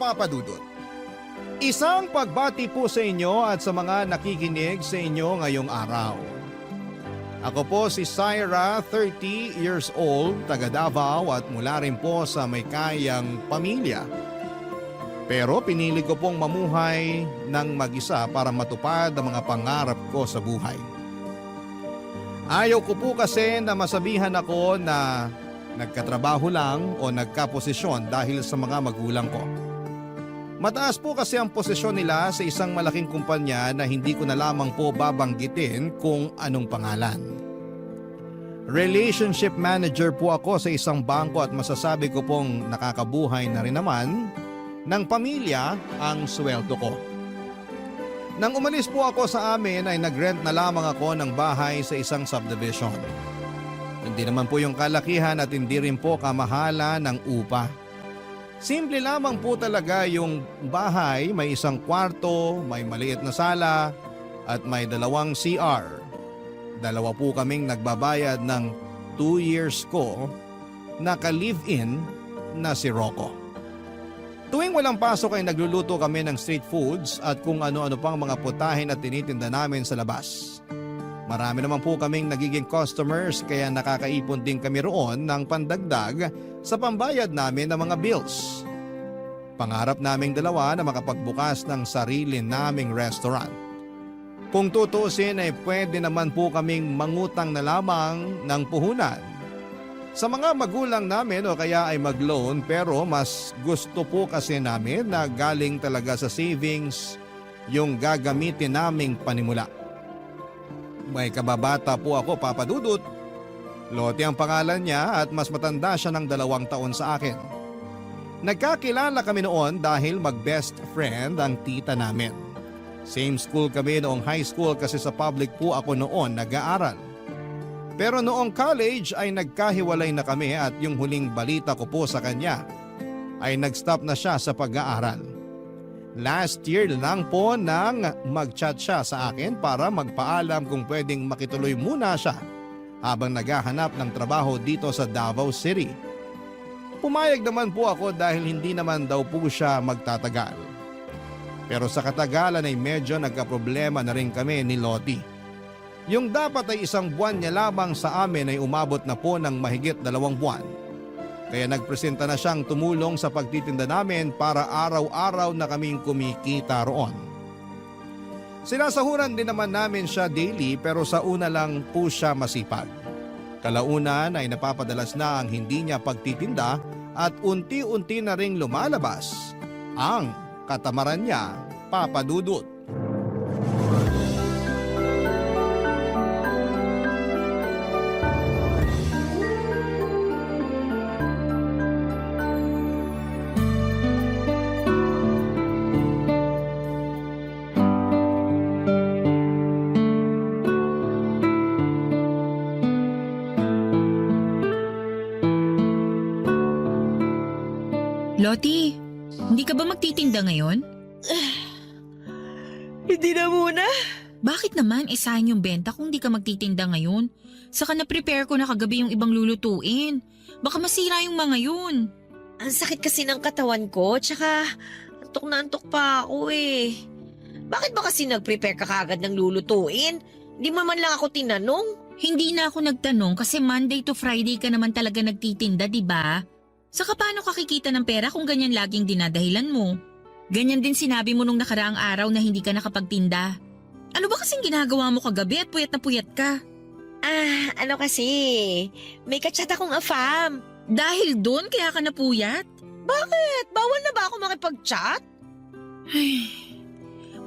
Papa Dudut. Isang pagbati po sa inyo at sa mga nakikinig sa inyo ngayong araw. Ako po si Syra, 30 years old, taga Davao at mula rin po sa may kayang pamilya. Pero pinili ko pong mamuhay ng mag-isa para matupad ang mga pangarap ko sa buhay. Ayaw ko po kasi na masabihan ako na nagkatrabaho lang o nagkaposisyon dahil sa mga magulang ko. Mataas po kasi ang posisyon nila sa isang malaking kumpanya na hindi ko na lamang po babanggitin kung anong pangalan. Relationship manager po ako sa isang bangko at masasabi ko pong nakakabuhay na rin naman ng pamilya ang sweldo ko. Nang umalis po ako sa amin ay nag-rent na lamang ako ng bahay sa isang subdivision. Hindi naman po yung kalakihan at hindi rin po kamahala ng upa. Simple lamang po talaga yung bahay, may isang kwarto, may maliit na sala at may 2 CR. 2 po kaming nagbabayad ng 2 years ko na ka-live-in na si Rocco. Tuwing walang pasok ay nagluluto kami ng street foods at kung ano-ano pang mga putahin at tinitinda namin sa labas. Marami naman po kaming nagiging customers kaya nakakaipon din kami roon ng pandagdag sa pambayad namin ng mga bills. Pangarap naming 2 na makapagbukas ng sarili naming restaurant. Kung tutuusin ay pwede naman po kaming mangutang na lamang ng puhunan sa mga magulang namin o kaya ay mag-loan, pero mas gusto po kasi namin na galing talaga sa savings yung gagamitin naming panimula. May kababata po ako, Papa Dudut. Lottie ang pangalan niya at mas matanda siya ng 2 taon sa akin. Nagkakilala kami noon dahil mag-best friend ang tita namin. Same school kami noong high school kasi sa public po ako noon nag-aaral. Pero noong college ay nagkahiwalay na kami at yung huling balita ko po sa kanya ay nag-stop na siya sa pag-aaral. Last year lang po nang mag-chat siya sa akin para magpaalam kung pwedeng makituloy muna siya habang naghahanap ng trabaho dito sa Davao City. Pumayag naman po ako dahil hindi naman daw po siya magtatagal. Pero sa katagalan ay medyo nagkaproblema na rin kami ni Lottie. Yung dapat ay 1 buwan niya lamang sa amin ay umabot na po ng mahigit 2 buwan. Kaya nagpresenta na siyang tumulong sa pagtitinda namin para araw-araw na kaming kumikita roon. Sinasahuran din naman namin siya daily pero sa una lang po siya masipag. Kalaunan ay napapadalas na ang hindi niya pagtitinda at unti-unti na ring lumalabas ang katamaran niya, Papa Dudut. Lottie, hindi ka ba magtitinda ngayon? Hindi na muna. Bakit naman sayang yung benta kung hindi ka magtitinda ngayon? Saka na-prepare ko na kagabi yung ibang lulutuin. Baka masira yung mga yun. Ang sakit kasi ng katawan ko, tsaka antok na antok pa ako eh. Bakit ba kasi nag-prepare ka kagad ng lulutuin? Hindi mo man lang ako tinanong. Hindi na ako nagtanong kasi Monday to Friday ka naman talaga nagtitinda, di ba? Saka paano ka kikita ng pera kung ganyan laging dinadahilan mo? Ganyan din sinabi mo nung nakaraang araw na hindi ka nakapagtinda. Ano ba kasing ginagawa mo kagabi at puyat na puyat ka? Ano kasi, may kachat akong afam. Dahil doon kaya ka napuyat? Bakit? Bawal na ba ako makipag-chat? Ay,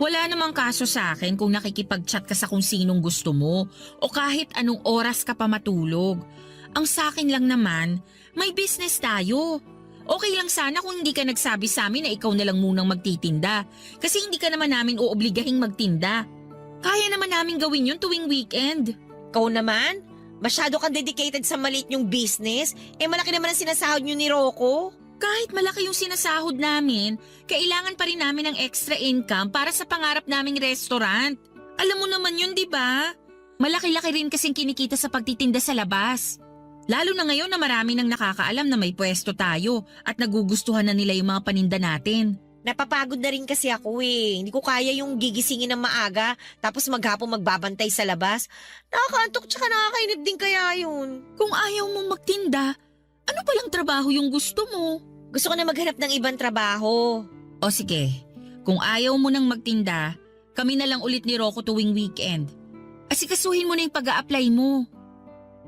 wala namang kaso sa akin kung nakikipag-chat ka sa kung sinong gusto mo o kahit anong oras ka pa matulog. Ang sa akin lang naman, may business tayo. Okay lang sana kung hindi ka nagsabi sa amin na ikaw na lang munang magtitinda kasi hindi ka naman namin uobligahing magtinda. Kaya naman namin gawin yun tuwing weekend. Ikaw naman? Masyado kang dedicated sa maliit yung business? Malaki naman ang sinasahod nyo ni Rocco. Kahit malaki yung sinasahod namin, kailangan pa rin namin ng extra income para sa pangarap naming restaurant. Alam mo naman yun, di ba? Malaki-laki rin kasing kinikita sa pagtitinda sa labas. Lalo na ngayon na marami nang nakakaalam na may pwesto tayo at nagugustuhan na nila yung mga paninda natin. Napapagod na rin kasi ako eh. Hindi ko kaya yung gigisingin ng maaga tapos maghapon magbabantay sa labas. Nakakaantok tsaka nakakainip din kaya yun. Kung ayaw mong magtinda, ano palang trabaho yung gusto mo? Gusto ko na maghanap ng ibang trabaho. O sige, kung ayaw mo nang magtinda, kami na lang ulit ni Rocco tuwing weekend. Asikasuhin mo na yung pag-a-apply mo.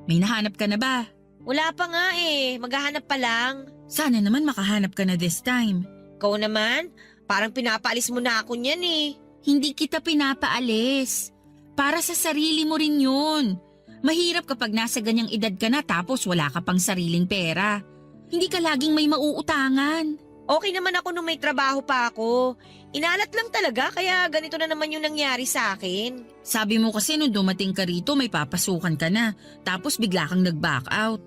May nahanap ka na ba? Wala pa nga eh. Maghahanap pa lang. Sana naman makahanap ka na this time. Ikaw naman, parang pinapaalis mo na ako niyan eh. Hindi kita pinapaalis. Para sa sarili mo rin yun. Mahirap kapag nasa ganyang edad ka na tapos wala ka pang sariling pera. Hindi ka laging may mauutangan. Okay naman ako nung may trabaho pa ako. Inalat lang talaga kaya ganito na naman yung nangyari sa akin. Sabi mo kasi nung dumating ka rito may papasukan ka na tapos bigla kang nag-back out.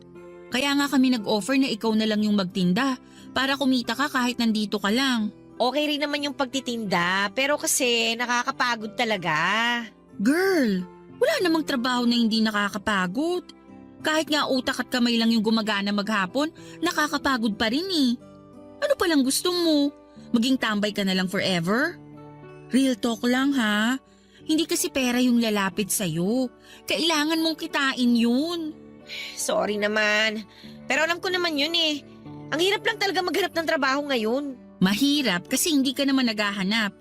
Kaya nga kami nag-offer na ikaw na lang yung magtinda para kumita ka kahit nandito ka lang. Okay rin naman yung pagtitinda pero kasi nakakapagod talaga. Girl, wala namang trabaho na hindi nakakapagod. Kahit nga utak at kamay lang yung gumagana maghapon, nakakapagod pa rin eh. Ano palang gusto mo? Maging tambay ka na lang forever? Real talk lang ha. Hindi kasi pera yung lalapit sa'yo. Kailangan mong kitain yun. Sorry naman. Pero alam ko naman yun eh. Ang hirap lang talaga maghanap ng trabaho ngayon. Mahirap kasi hindi ka naman naghahanap.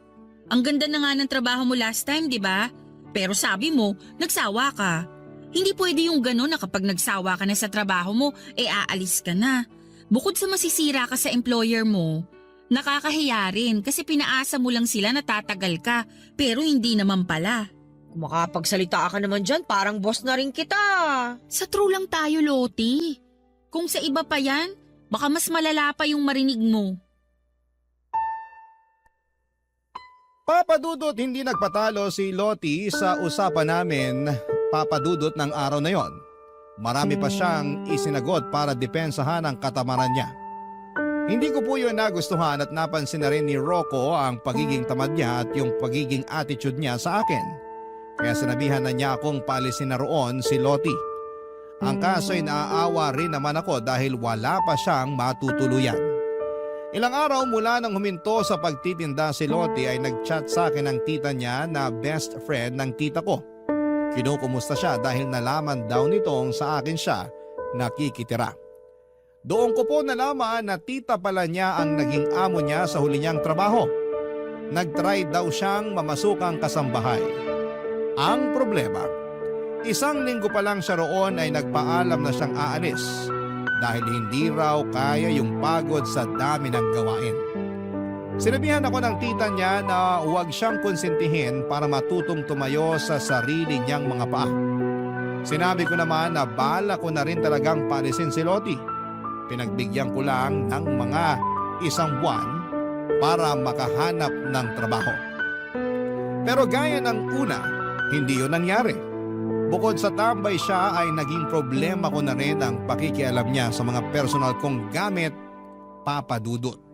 Ang ganda na nga ng trabaho mo last time, di ba? Pero sabi mo, nagsawa ka. Hindi pwede yung gano'n na kapag nagsawa ka na sa trabaho mo, aalis ka na. Bukod sa masisira ka sa employer mo, nakakahiya rin kasi pinaasa mo lang sila na tatagal ka pero hindi naman pala. Kung makapagsalita ka naman dyan, parang boss na rin kita. Sa true lang tayo, Loti. Kung sa iba pa yan, baka mas malala pa yung marinig mo. Papadudot hindi nagpatalo si Loti sa usapan namin, Papadudot ng araw na yon. Marami pa siyang isinagot para depensahan ang katamaran niya. Hindi ko po yun nagustuhan at napansin na rin ni Rocco ang pagiging tamad niya at yung pagiging attitude niya sa akin. Kaya sinabihan na niya akong paalisin na roon si Loti. Ang kaso ay naaawa rin naman ako dahil wala pa siyang matutuluyan. Ilang araw mula nang huminto sa pagtitinda si Loti ay nagchat sa akin ang tita niya na best friend ng tita ko. Kinukumusta siya dahil nalaman daw nitong sa akin siya nakikitira. Doon ko po nalaman na tita pala niya ang naging amo niya sa huli niyang trabaho. Nagtry daw siyang mamasukang kasambahay. Ang problema, 1 linggo pa lang siya roon ay nagpaalam na siyang aalis dahil hindi raw kaya yung pagod sa dami ng gawain. Sinabihan ako ng tita niya na huwag siyang konsentihin para matutong tumayo sa sarili niyang mga paa. Sinabi ko naman na bala ko na rin talagang paalisin si Loti. Pinagbigyan ko lang ng mga 1 buwan para makahanap ng trabaho. Pero gaya ng una, hindi yun nangyari. Bukod sa tambay siya ay naging problema ko na rin ang pakikialam niya sa mga personal kong gamit, Papadudot.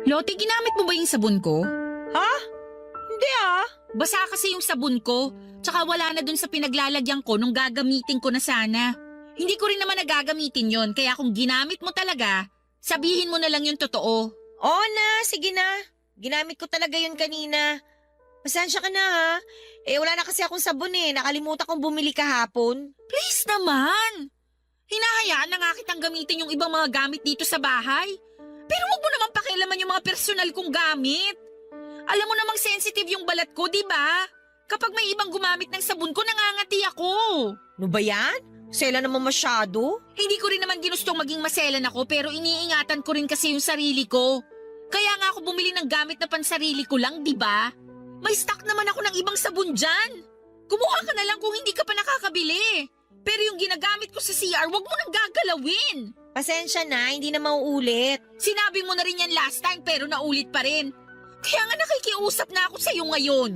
Loti, ginamit mo ba yung sabon ko? Ha? Hindi ah. Basa kasi yung sabon ko, tsaka wala na dun sa pinaglalagyan ko nung gagamitin ko na sana. Hindi ko rin naman nagagamitin yon, kaya kung ginamit mo talaga, sabihin mo na lang yung totoo. Oo na, sige na. Ginamit ko talaga yun kanina. Pasensya ka na ha. Wala na kasi akong sabon eh. Nakalimutan kong bumili kahapon. Please naman! Hinahayaan na nga kitang gamitin yung ibang mga gamit dito sa bahay. Pero wag mo naman pakialaman yung mga personal kong gamit. Alam mo namang sensitive yung balat ko, di ba? Kapag may ibang gumamit ng sabon ko, nangangati ako. Ano ba yan? Sela naman masyado. Hindi ko rin naman ginustong maging maselan ako pero iniingatan ko rin kasi yung sarili ko. Kaya nga ako bumili ng gamit na pansarili ko lang, di ba? May stock naman ako ng ibang sabon dyan. Kumuha ka na lang kung hindi ka pa nakakabili. Pero yung ginagamit ko sa CR, wag mo nang gagalawin. Pasensya na, hindi na mauulit. Sinabi mo na rin yan last time pero naulit pa rin. Kaya nga nakikiusap na ako sa'yo ngayon.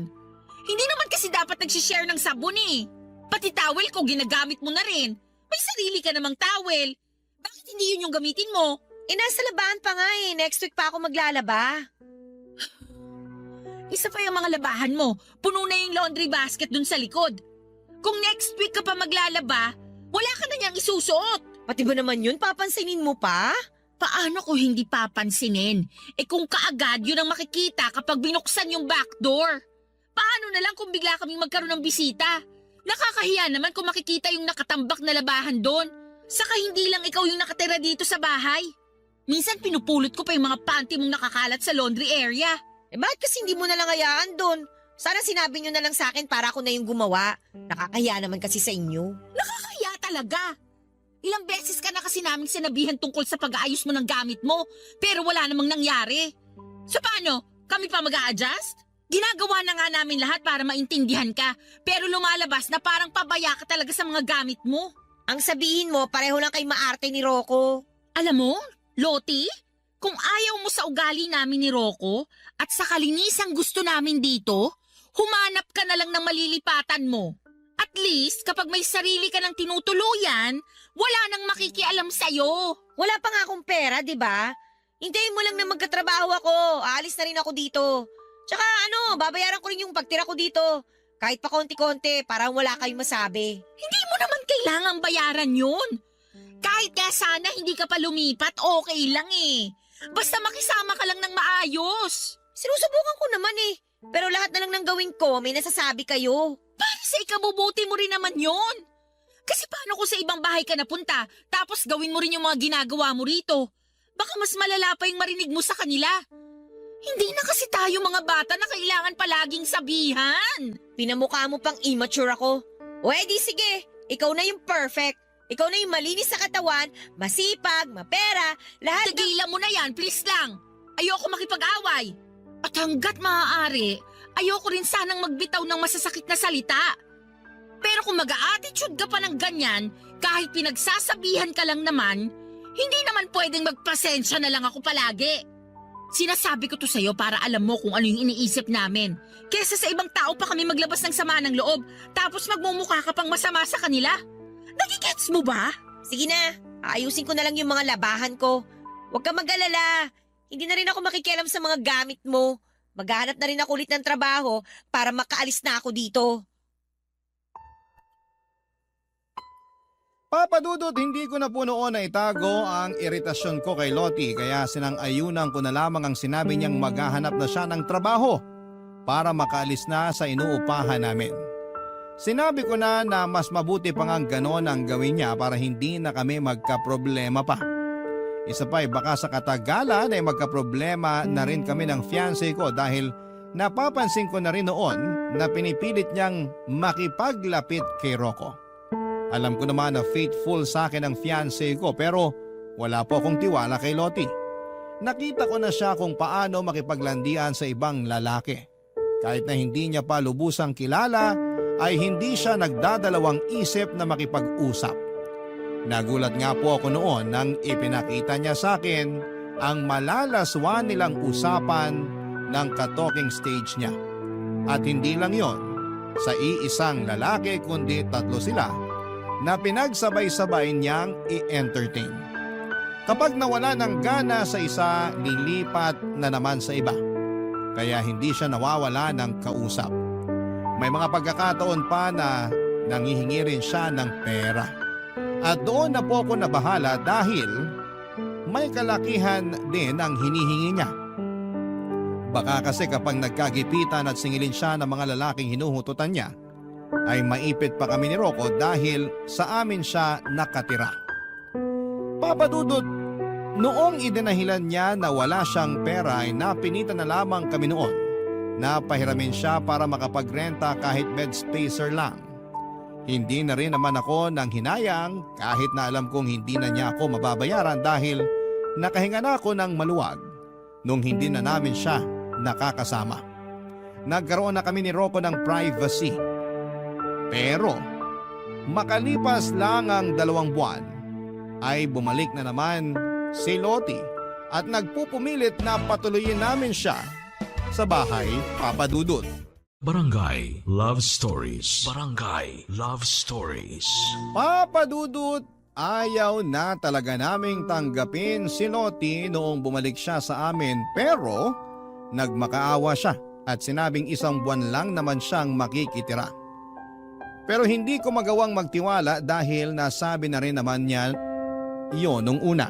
Hindi naman kasi dapat nagsishare ng sabon eh. Pati towel ko ginagamit mo na rin. May sarili ka namang towel. Bakit hindi yun yung gamitin mo? Nasa labahan pa nga eh. Next week pa ako maglalaba. Isa pa yung mga labahan mo. Puno na yung laundry basket dun sa likod. Kung next week ka pa maglalaba, wala ka na niyang isusuot. Pati ba naman yun? Papansinin mo pa? Paano ko hindi papansinin? Kung kaagad yun ang makikita kapag binuksan yung back door. Paano na lang kung bigla kaming magkaroon ng bisita? Nakakahiya naman kung makikita yung nakatambak na labahan doon. Saka hindi lang ikaw yung nakatira dito sa bahay. Minsan pinupulot ko pa yung mga panty mong nakakalat sa laundry area. Bakit kasi hindi mo na lang hayaan doon? Sana sinabi nyo na lang sa akin para ako na yung gumawa. Nakakahiya naman kasi sa inyo. Nakakahiya talaga. Ilang beses ka na kasi naming sinabihan tungkol sa pag-aayos mo ng gamit mo, pero wala namang nangyari. So paano? Kami pa mag-a-adjust? Ginagawa na nga namin lahat para maintindihan ka, pero lumalabas na parang pabaya ka talaga sa mga gamit mo. Ang sabihin mo, pareho lang kay maarte ni Rocco. Alam mo, Loti, kung ayaw mo sa ugali namin ni Rocco at sa kalinisang gusto namin dito, humanap ka na lang ng malilipatan mo. At least, kapag may sarili ka ng tinutuluyan, wala nang makikialam sa'yo. Wala pa nga akong pera, di ba? Hintayin mo lang na magkatrabaho ako. Aalis na rin ako dito. Tsaka babayaran ko rin yung pagtira ko dito. Kahit pa konti-konti, para wala kayong masabi. Hindi mo naman kailangang bayaran yun. Kahit nga sana hindi ka pa lumipat, okay lang eh. Basta makisama ka lang ng maayos. Sinusubukan ko naman eh. Pero lahat na lang ng gawin ko, may nasasabi kayo. Para sa ikabubuti mo rin naman yun. Kasi paano kung sa ibang bahay ka napunta, tapos gawin mo rin yung mga ginagawa mo rito? Baka mas malala pa yung marinig mo sa kanila. Hindi na kasi tayo mga bata na kailangan palaging sabihan. Pinamukha mo pang immature ako. O edi sige, ikaw na yung perfect. Ikaw na yung malinis sa katawan, masipag, mapera, lahat ng... Tigilan mo na yan, please lang. Ayoko makipag-away. At hanggat maaari, ayoko rin sanang magbitaw ng masasakit na salita. Pero kung mag-a-attitude ka pa ng ganyan, kahit pinagsasabihan ka lang naman, hindi naman pwedeng magpasensya na lang ako palagi. Sinasabi ko to sa'yo para alam mo kung ano yung iniisip namin. Kesa sa ibang tao pa kami maglabas ng sama ng loob, tapos magmumukha ka pang masama sa kanila. Nagigets mo ba? Sige na, aayusin ko na lang yung mga labahan ko. Huwag ka mag-alala. Hindi na rin ako makikialam sa mga gamit mo. Maghanap na rin ako ulit ng trabaho para makaalis na ako dito. Papa Dudut, hindi ko na po noon na itago ang iritasyon ko kay Loti kaya sinang-ayunan ko na lamang ang sinabi niyang maghahanap na siya ng trabaho para makaalis na sa inuupahan namin. Sinabi ko na mas mabuti pa nga ganon ang gawin niya para hindi na kami magkaproblema pa. Isa pa baka sa katagalan ay magkaproblema na rin kami ng fiancé ko dahil napapansin ko na rin noon na pinipilit niyang makipaglapit kay Rocco. Alam ko naman na faithful sa akin ang fiancé ko pero wala po akong tiwala kay Loti. Nakita ko na siya kung paano makipaglandian sa ibang lalaki. Kahit na hindi niya pa lubusang kilala ay hindi siya nagdadalawang isip na makipag-usap. Nagulat nga po ako noon nang ipinakita niya sa akin ang malalaswan nilang usapan ng ka-talking stage niya. At hindi lang yon, sa iisang lalaki kundi 3 sila na pinagsabay-sabay niyang i-entertain. Kapag nawala ng gana sa isa, lilipat na naman sa iba. Kaya hindi siya nawawala ng kausap. May mga pagkakataon pa na nanghihingi rin siya ng pera. At doon na po ako nabahala dahil may kalakihan din ang hinihingi niya. Baka kasi kapag nagkagipitan at singilin siya ng mga lalaking hinuhututan niya, ay maipit pa kami ni Rocco dahil sa amin siya nakatira. Papa Dudut, noong idinahilan niya na wala siyang pera ay napinitan na lamang kami noon na pahiramin siya para makapagrenta kahit bed spacer lang. Hindi na rin naman ako nang hinayang kahit na alam kong hindi na niya ako mababayaran dahil nakahinga na ako ng maluwag nung hindi na namin siya nakakasama. Nagkaroon na kami ni Rocco ng privacy. Pero makalipas lang ang 2 buwan ay bumalik na naman si Loti at nagpupumilit na patuloyin namin siya sa bahay, Papa Dudut. Barangay Love Stories. Barangay Love Stories. Papa Dudut, ayaw na talaga naming tanggapin si Lottie noong bumalik siya sa amin pero nagmakaawa siya at sinabing 1 buwan lang naman siyang makikitira. Pero hindi ko magawang magtiwala dahil nasabi na rin naman niya iyon nung una.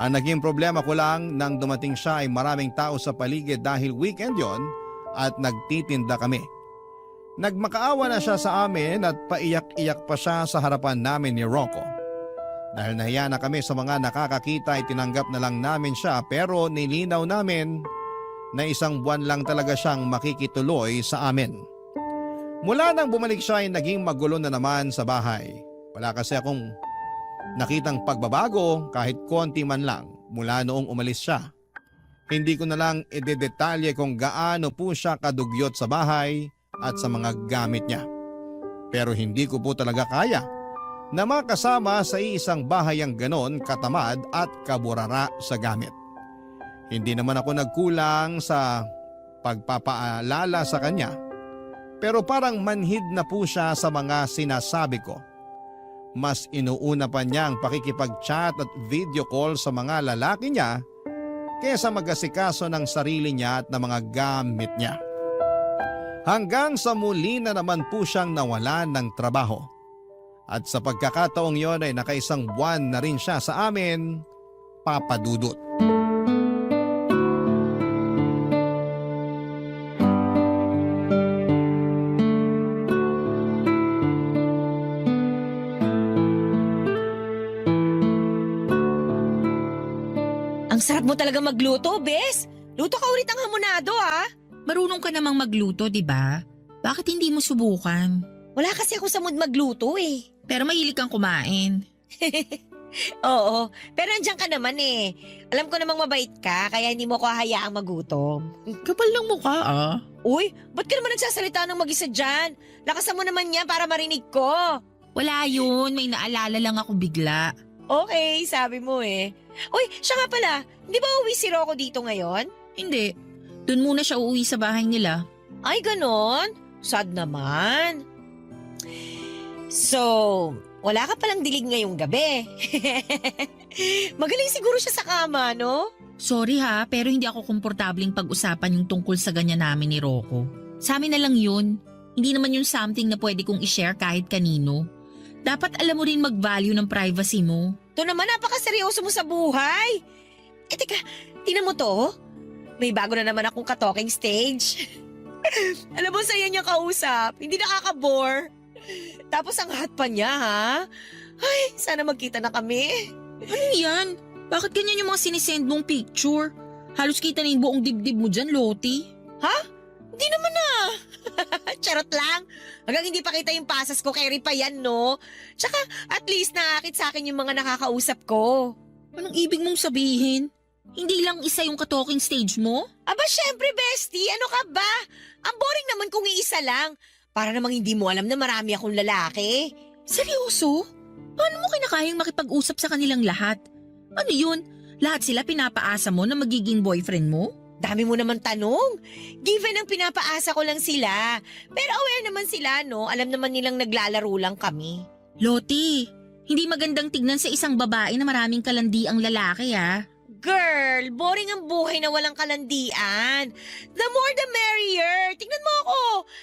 Ang naging problema ko lang nang dumating siya ay maraming tao sa paligid dahil weekend yon at nagtitinda kami. Nagmakaawa na siya sa amin at paiyak-iyak pa siya sa harapan namin ni Rocco. Dahil nahiya na kami sa mga nakakakita ay tinanggap na lang namin siya pero nilinaw namin na 1 buwan lang talaga siyang makikituloy sa amin. Mula nang bumalik siya ay naging magulo na naman sa bahay. Wala kasi akong nakitang pagbabago kahit konti man lang mula noong umalis siya. Hindi ko na lang idedetalye kung gaano po siya kadugyot sa bahay at sa mga gamit niya. Pero hindi ko po talaga kaya na makasama sa isang bahayang ganon katamad at kaburara sa gamit. Hindi naman ako nagkulang sa pagpapaalala sa kanya pero parang manhid na po siya sa mga sinasabi ko. Mas inuuna pa niya ang pakikipag-chat at video call sa mga lalaki niya kaysa mag-asikaso ng sarili niya at ng mga gamit niya. Hanggang sa muli na naman po siyang nawalan ng trabaho. At sa pagkakataong yon ay naka1 buwan na rin siya sa amin, Papa Dudut. Ang sarap mo talaga magluto, Bes. Luto ka ulit ang hamonado, ah. Marunong ka namang magluto, di ba? Bakit hindi mo subukan? Wala kasi ako sa mood magluto eh. Pero mahilig kang kumain. Oo, pero andyan ka naman eh. Alam ko namang mabait ka, kaya hindi mo ko hayaang magutom. Kapal ng mukha ah. Uy, ba't ka naman nagsasalita ng mag-isa dyan? Lakasan mo naman yan para marinig ko. Wala yun, may naalala lang ako bigla. Okay, sabi mo eh. Uy, siya nga pala, hindi ba uwi si Rocco dito ngayon? Hindi, doon muna siya uuwi sa bahay nila. Ay, ganon? Sad naman. So, wala ka palang dilig ngayong gabi. Magaling siguro siya sa kama, no? Sorry ha, pero hindi ako komportabling pag-usapan yung tungkol sa ganyan namin ni Rocco. Sa amin na lang yun. Hindi naman yun something na pwede kong i-share kahit kanino. Dapat alam mo rin mag-value ng privacy mo. Ito naman, napakaseryoso mo sa buhay. Eh, teka, tingnan mo to. May bago na naman akong ka-talking stage. Alam mo, saya niya kausap. Hindi nakaka-bore. Tapos ang hot pa niya, ha? Ay, sana magkita na kami. Ano yan? Bakit ganyan yung mga sinisend mong picture? Halos kita na yung buong dibdib mo dyan, Lottie. Hindi naman na. Charot lang. Hanggang hindi pa kita yung pasas ko, carry pa yan, no? Tsaka, at least nakakit sa akin yung mga nakakausap ko. Anong ibig mong sabihin? Hindi lang isa yung ka-talking stage mo? Aba, syempre, bestie. Ano ka ba? Ang boring naman kung iisa lang. Para namang hindi mo alam na marami akong lalaki. Seryoso? Paano mo kinakayang makipag-usap sa kanilang lahat? Ano yun? Lahat sila pinapaasa mo na magiging boyfriend mo? Dami mo naman tanong. Given ang pinapaasa ko lang sila. Pero aware naman sila, no? Alam naman nilang naglalaro lang kami. Lottie, hindi magandang tignan sa isang babae na maraming kalandi ang lalaki ha. Girl, boring ang buhay na walang kalandian. The more the merrier. Tingnan mo ako.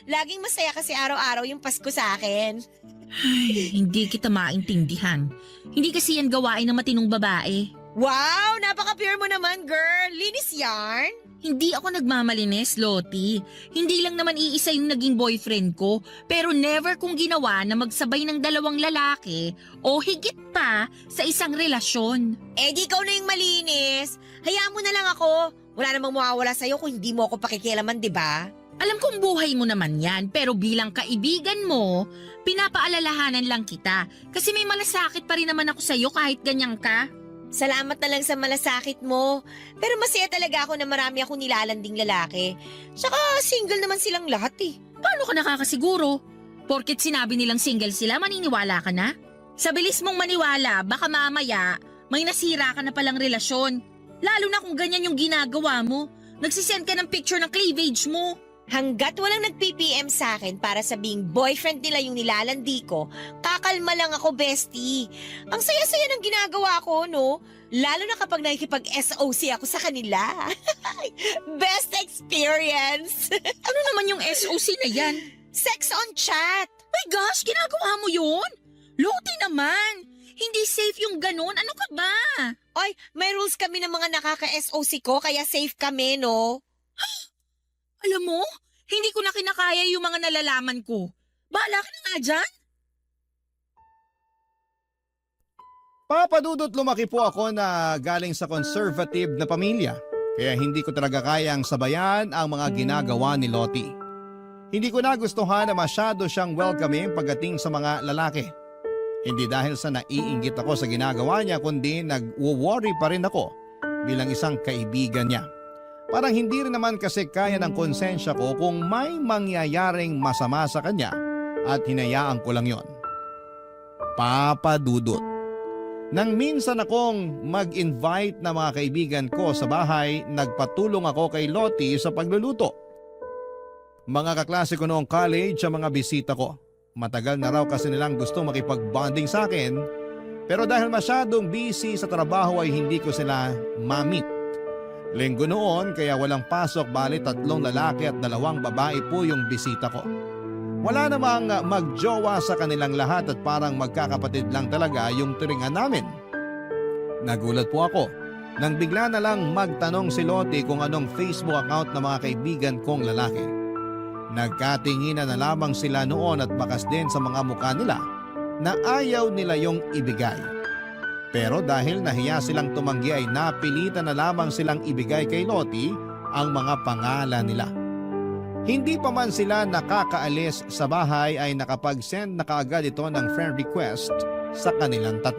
Laging masaya kasi araw-araw yung Pasko sa akin. Ay, hindi kita maintindihan. Hindi kasi yan gawain ng matinong babae. Wow, napaka-pure mo naman, girl. Linis yarn. Hindi ako nagmamalinis, Lottie. Hindi lang naman iisa yung naging boyfriend ko, pero never kong ginawa na magsabay ng 2 lalaki o higit pa sa isang relasyon. Eh di ikaw na yung malinis. Hayaan mo na lang ako. Wala namang mawawala sa'yo kung hindi mo ako pakikialaman, di ba? Alam kong buhay mo naman yan, pero bilang kaibigan mo, pinapaalalahanan lang kita. Kasi may malasakit pa rin naman ako sa'yo kahit ganyan ka. Salamat na lang sa malasakit mo. Pero masaya talaga ako na marami akong nilalanding lalaki. Saka single naman silang lahat eh. Paano ka nakakasiguro? Porket sinabi nilang single sila, maniniwala ka na? Sa bilis mong maniwala, baka mamaya may nasira ka na palang relasyon. Lalo na kung ganyan yung ginagawa mo. Nagsisend ka ng picture ng cleavage mo. Hanggat walang nag-PPM sa akin para sabing boyfriend nila yung nilalandi ko, kakalma lang ako, bestie. Ang saya-saya ng ginagawa ko, no? Lalo na kapag nakikipag-SOC ako sa kanila. Best experience! Ano naman yung SOC na yan? Sex on chat! My gosh, ginagawa mo yun? Loti naman. Hindi safe yung ganun. Ano ka ba? Oy, may rules kami ng mga nakaka-SOC ko, kaya safe kami, no? Alam mo, hindi ko na kinakaya yung mga nalalaman ko. Bahala ka na nga dyan. Papadudot lumaki po ako na galing sa conservative na pamilya. Kaya hindi ko talaga kayang sabayan ang mga ginagawa ni Lottie. Hindi ko nagustuhan na masyado siyang welcoming pagdating sa mga lalaki. Hindi dahil sa naiinggit ako sa ginagawa niya kundi nag-worry pa rin ako bilang isang kaibigan niya. Parang hindi rin naman kasi kaya ng konsensya ko kung may mangyayaring masama sa kanya at hinayaan ko lang yon. Papadudot. Nang minsan akong mag-invite na mga kaibigan ko sa bahay, nagpatulong ako kay Lottie sa pagluluto. Mga kaklase ko noong college sa mga bisita ko. Matagal na raw kasi nilang gusto makipag-bonding sa akin, pero dahil masyadong busy sa trabaho ay hindi ko sila ma-meet. Linggo noon kaya walang pasok, bali 3 lalaki at 2 babae po yung bisita ko. Wala namang magjowa sa kanilang lahat at parang magkakapatid lang talaga yung turingan namin. Nagulat po ako nang bigla na lang magtanong si Lottie kung anong Facebook account ng mga kaibigan kong lalaki. Nagkatinginan na lamang sila noon at bakas din sa mga mukha nila na ayaw nila yung ibigay. Pero dahil nahiya silang tumanggi ay napilitan na lamang silang ibigay kay Lottie ang mga pangalan nila. Hindi pa man sila nakakaalis sa bahay ay nakapag-send na kaagad ito ng friend request sa kanilang 3.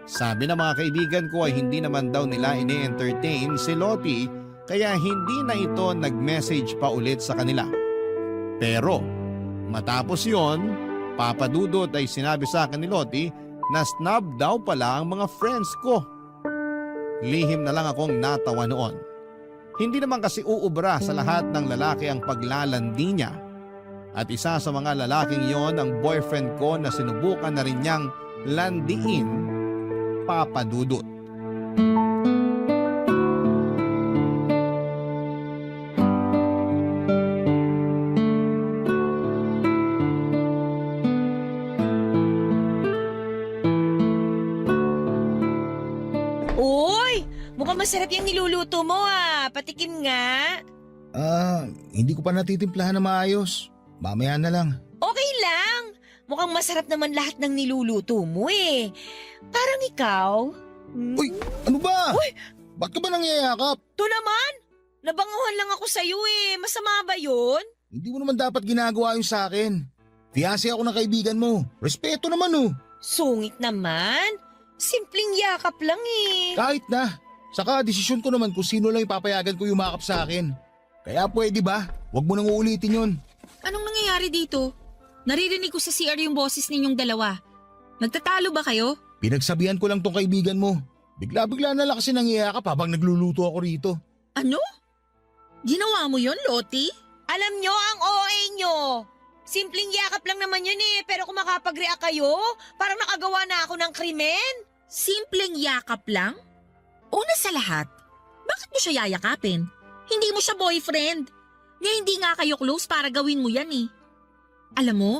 Sabi ng mga kaibigan ko ay hindi naman daw nila ini-entertain si Lottie kaya hindi na ito nag-message pa ulit sa kanila. Pero matapos yon, papadudot ay sinabi sa akin ni Lottie na snub daw pala ang mga friends ko. Lihim na lang akong natawa noon. Hindi naman kasi uubra sa lahat ng lalaki ang paglalandi niya. At isa sa mga lalaking yon ang boyfriend ko na sinubukan na rin niyang landiin, papadudot. Uy! Mukhang masarap yung niluluto mo Patikim nga. Hindi ko pa natitimplahan na maayos. Mamaya na lang. Okay lang. Mukhang masarap naman lahat ng niluluto mo Parang ikaw. Uy, ano ba? Uy! Ba't ka ba nangyayakap? To naman! Nabanguhan lang ako sa'yo Masama ba yun? Hindi mo naman dapat ginagawa yun sa akin. Fiyase ako ng kaibigan mo. Respeto naman Sungit naman. Simpleng yakap lang Kahit na. Saka desisyon ko naman kung sino lang ipapayagan ko yumakap sa akin. Kaya pwede ba? Huwag mo nang uulitin yun. Anong nangyayari dito? Naririnig ko sa CR yung boses ninyong dalawa. Nagtatalo ba kayo? Pinagsabihan ko lang tong kaibigan mo. Bigla-bigla na lang kasi nangiyakap habang nagluluto ako rito. Ano? Ginawa mo yon, Lottie? Alam nyo ang OA nyo. Simpleng yakap lang naman yun pero kung makapag-react kayo, parang nakagawa na ako ng krimen. Simpleng yakap lang? Una sa lahat, bakit mo siya yayakapin? Hindi mo siya boyfriend. Nga hindi nga kayo close para gawin mo yan Alam mo,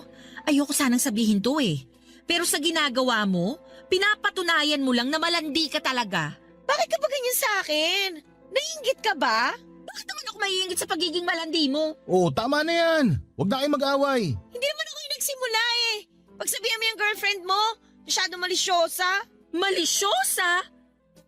ayoko sanang sabihin to Pero sa ginagawa mo, pinapatunayan mo lang na malandi ka talaga. Bakit ka ba ganyan sa akin? Naiinggit ka ba? Bakit naman ako maiingit sa pagiging malandi mo? Tama na yan. Huwag na kayo mag-away. Hindi naman ako yung nagsimula Pagsabihan mo yung girlfriend mo, masyado malisyosa. Malisyosa?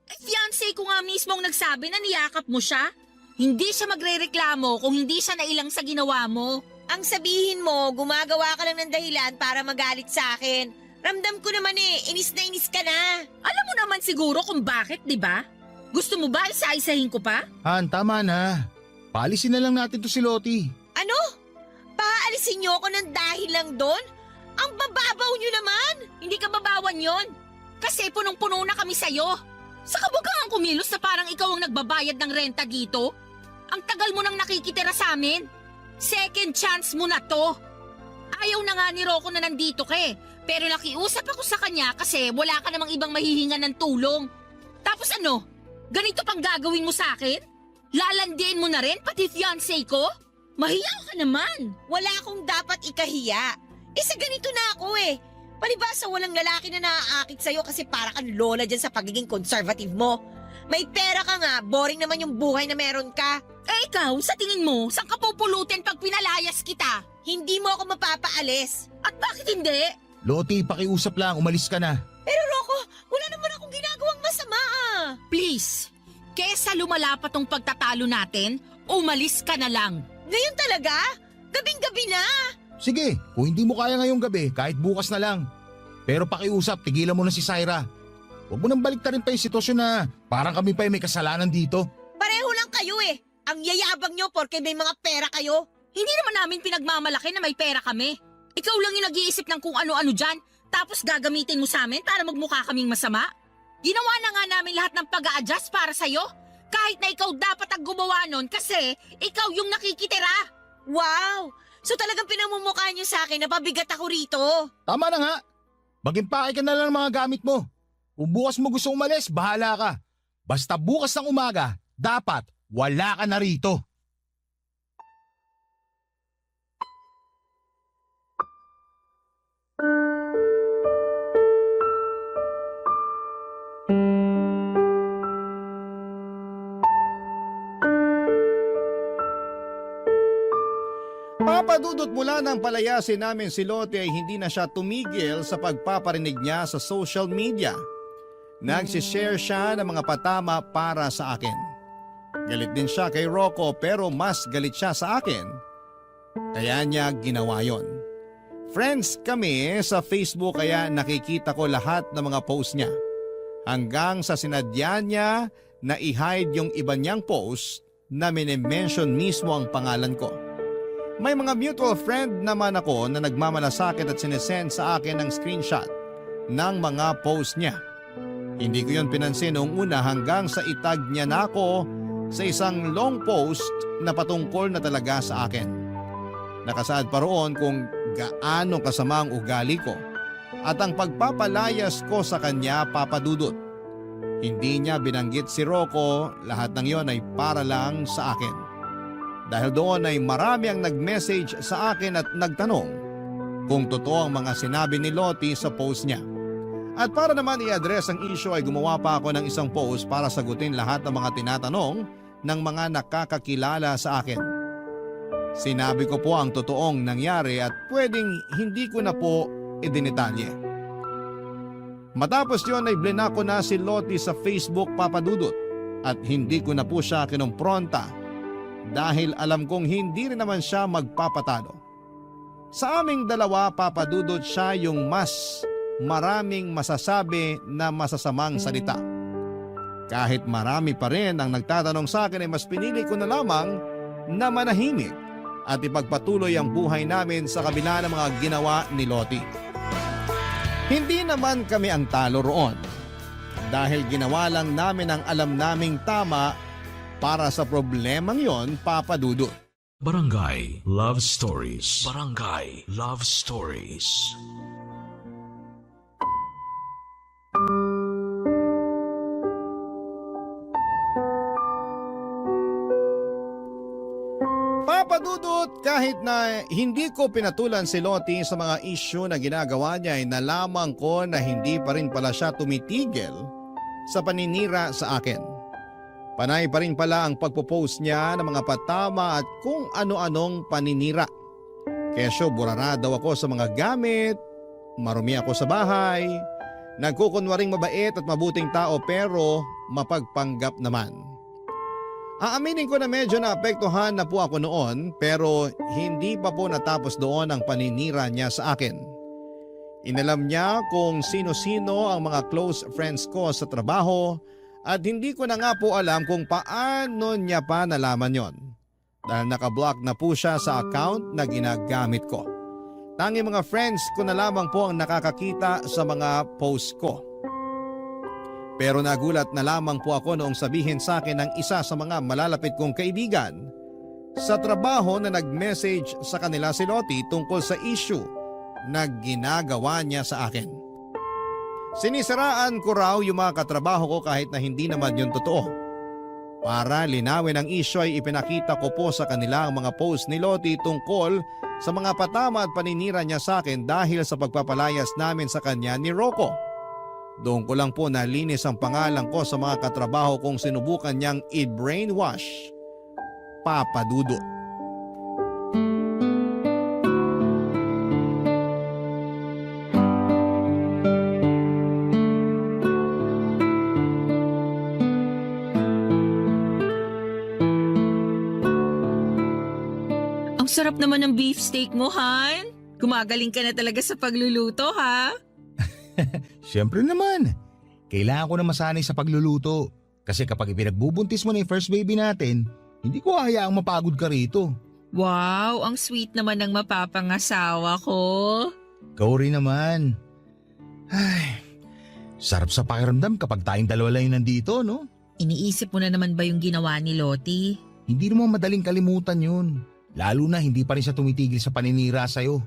Fiancé ko nga mismo ang nagsabi na niyakap mo siya. Hindi siya magrereklamo kung hindi siya nailang sa ginawa mo. Ang sabihin mo, gumagawa ka lang ng dahilan para magalit sa akin. Ramdam ko naman inis na inis ka na. Alam mo naman siguro kung bakit, di ba? Gusto mo ba isa-isahin ko pa? Han, tama na. Paalisin na lang natin to si Lottie. Ano? Paalisin niyo ako ng dahil lang doon? Ang bababaw niyo naman! Hindi ka babawan yon. Kasi punong-puno na kami sa'yo. Saka wag kang kumilos na parang ikaw ang nagbabayad ng renta dito. Ang tagal mo nang nakikitira sa amin. Second chance mo na to. Ayaw na nga ni Rocco na nandito ka eh. Pero nakiusap ako sa kanya kasi wala ka namang ibang mahihinga ng tulong. Tapos ano? Ganito pang gagawin mo sa akin? Lalandiin mo na rin pati fiancé ko? Mahiyaw ka naman. Wala akong dapat ikahiya. Sa ganito na ako eh. Palibasa walang lalaki na naaakit sa'yo kasi para kang lola dyan sa pagiging conservative mo. May pera ka nga, boring naman yung buhay na meron ka. Eh ikaw, sa tingin mo, saan ka pupulutin pag pinalayas kita? Hindi mo ako mapapaalis. At bakit hindi? Loti, pakiusap lang, umalis ka na. Pero Rocco, wala naman akong ginagawang masama. Please, kesa lumala pa tong pagtatalo natin, umalis ka na lang. Ngayon talaga? Gabing-gabi na. Sige, kung hindi mo kaya ngayong gabi, kahit bukas na lang. Pero pakiusap, tigilan mo na si Syra. Huwag mo nang baliktarin pa yung sitwasyon na parang kami pa yung may kasalanan dito. Pareho lang kayo eh. Ang yayabang nyo porke may mga pera kayo. Hindi naman namin pinagmamalaki na may pera kami. Ikaw lang yung nag-iisip ng kung ano-ano dyan, tapos gagamitin mo sa amin para magmukha kaming masama? Ginawa na nga namin lahat ng pag-a-adjust para sa'yo. Kahit na ikaw dapat ang gumawa nun kasi ikaw yung nakikitira. Wow! So talagang pinamumukha nyo sa akin na pabigat ako rito. Tama na nga. Mag-impake ka na lang ng mga gamit mo. Kung bukas mo gusto umalis, bahala ka. Basta bukas ng umaga, dapat wala ka na rito. Papadudot mula ng palayasin namin si Lottie ay hindi na siya tumigil sa pagpaparinig niya sa social media. Nagsishare siya ng mga patama para sa akin. Galit din siya kay Rocco pero mas galit siya sa akin. Kaya niya ginawa yon. Friends kami sa Facebook kaya nakikita ko lahat ng mga post niya. Hanggang sa sinadya niya na i-hide yung iba niyang post na minimension mismo ang pangalan ko. May mga mutual friend naman ako na nagmamalasakit at sinesend sa akin ng screenshot ng mga post niya. Hindi ko yon pinansin noong una hanggang sa itag niya na ako sa isang long post na patungkol na talaga sa akin. Nakasaad pa roon kung gaano kasama ang ugali ko at ang pagpapalayas ko sa kanya papadudot. Hindi niya binanggit si Rocco, lahat ng yon ay para lang sa akin. Dahil doon ay marami ang nag-message sa akin at nagtanong kung totoo ang mga sinabi ni Lottie sa post niya. At para naman i-address ang issue ay gumawa pa ako ng isang post para sagutin lahat ng mga tinatanong ng mga nakakakilala sa akin. Sinabi ko po ang totoong nangyari at pwedeng hindi ko na po idinitalye. Matapos yon ay blinak ko na si Lottie sa Facebook papadudot at hindi ko na po siya kinumpronta dahil alam kong hindi rin naman siya magpapatalo. Sa aming dalawa papadudot siya yung mas maraming masasabi na masasamang salita. Kahit marami pa rin ang nagtatanong sa akin ay mas pinili ko na lamang na manahimik at ipagpatuloy ang buhay namin sa kabila ng mga ginawa ni Lottie. Hindi naman kami ang talo roon dahil ginawa lang namin ang alam naming tama para sa problemang yon papadudot. Barangay Love Stories. Barangay Love Stories. Papadudot, kahit na hindi ko pinatulan si Lottie sa mga issue na ginagawa niya ay nalaman ko na hindi pa rin pala siya tumitigil sa paninira sa akin. Panay pa rin pala ang pagpo-post niya ng mga patama at kung ano-anong paninira. Kesyo burara daw ako sa mga gamit, marumi ako sa bahay, nagkukunwaring mabait at mabuting tao pero mapagpanggap naman. Aaminin ko na medyo naapektuhan na po ako noon pero hindi pa po natapos doon ang paninira niya sa akin. Inalam niya kung sino-sino ang mga close friends ko sa trabaho at hindi ko na nga po alam kung paano niya pa nalaman yon. Dahil nakablock na po siya sa account na ginagamit ko. Tanging mga friends ko na lamang po ang nakakakita sa mga post ko. Pero nagulat na lamang po ako noong sabihin sa akin ng isa sa mga malalapit kong kaibigan sa trabaho na nag-message sa kanila si Lottie tungkol sa issue na ginagawa niya sa akin. Sinisiraan ko raw yung mga katrabaho ko kahit na hindi naman yun totoo. Para linawin ang issue ay ipinakita ko po sa kanila ang mga post ni Lottie tungkol sa mga patama at paninira niya sa akin dahil sa pagpapalayas namin sa kanya ni Rocco. Doon ko lang po nalinis ang pangalan ko sa mga katrabaho kong sinubukan niyang i-brainwash. Papa Dudut. Ang sarap naman ng beefsteak mo, Han. Gumagaling ka na talaga sa pagluluto, ha? Siyempre naman. Kailangan ko na masanay sa pagluluto. Kasi kapag ipinagbubuntis mo na yung first baby natin, hindi ko hayaang mapagod ka rito. Wow, ang sweet naman ng mapapangasawa ko. Ikaw rin naman. Ay, sarap sa pakiramdam kapag tayong dalawa lang yung nandito, no? Iniisip mo na naman ba yung ginawa ni Lottie? Hindi naman madaling kalimutan yun. Lalo na hindi pa rin siya tumitigil sa paninira sa'yo.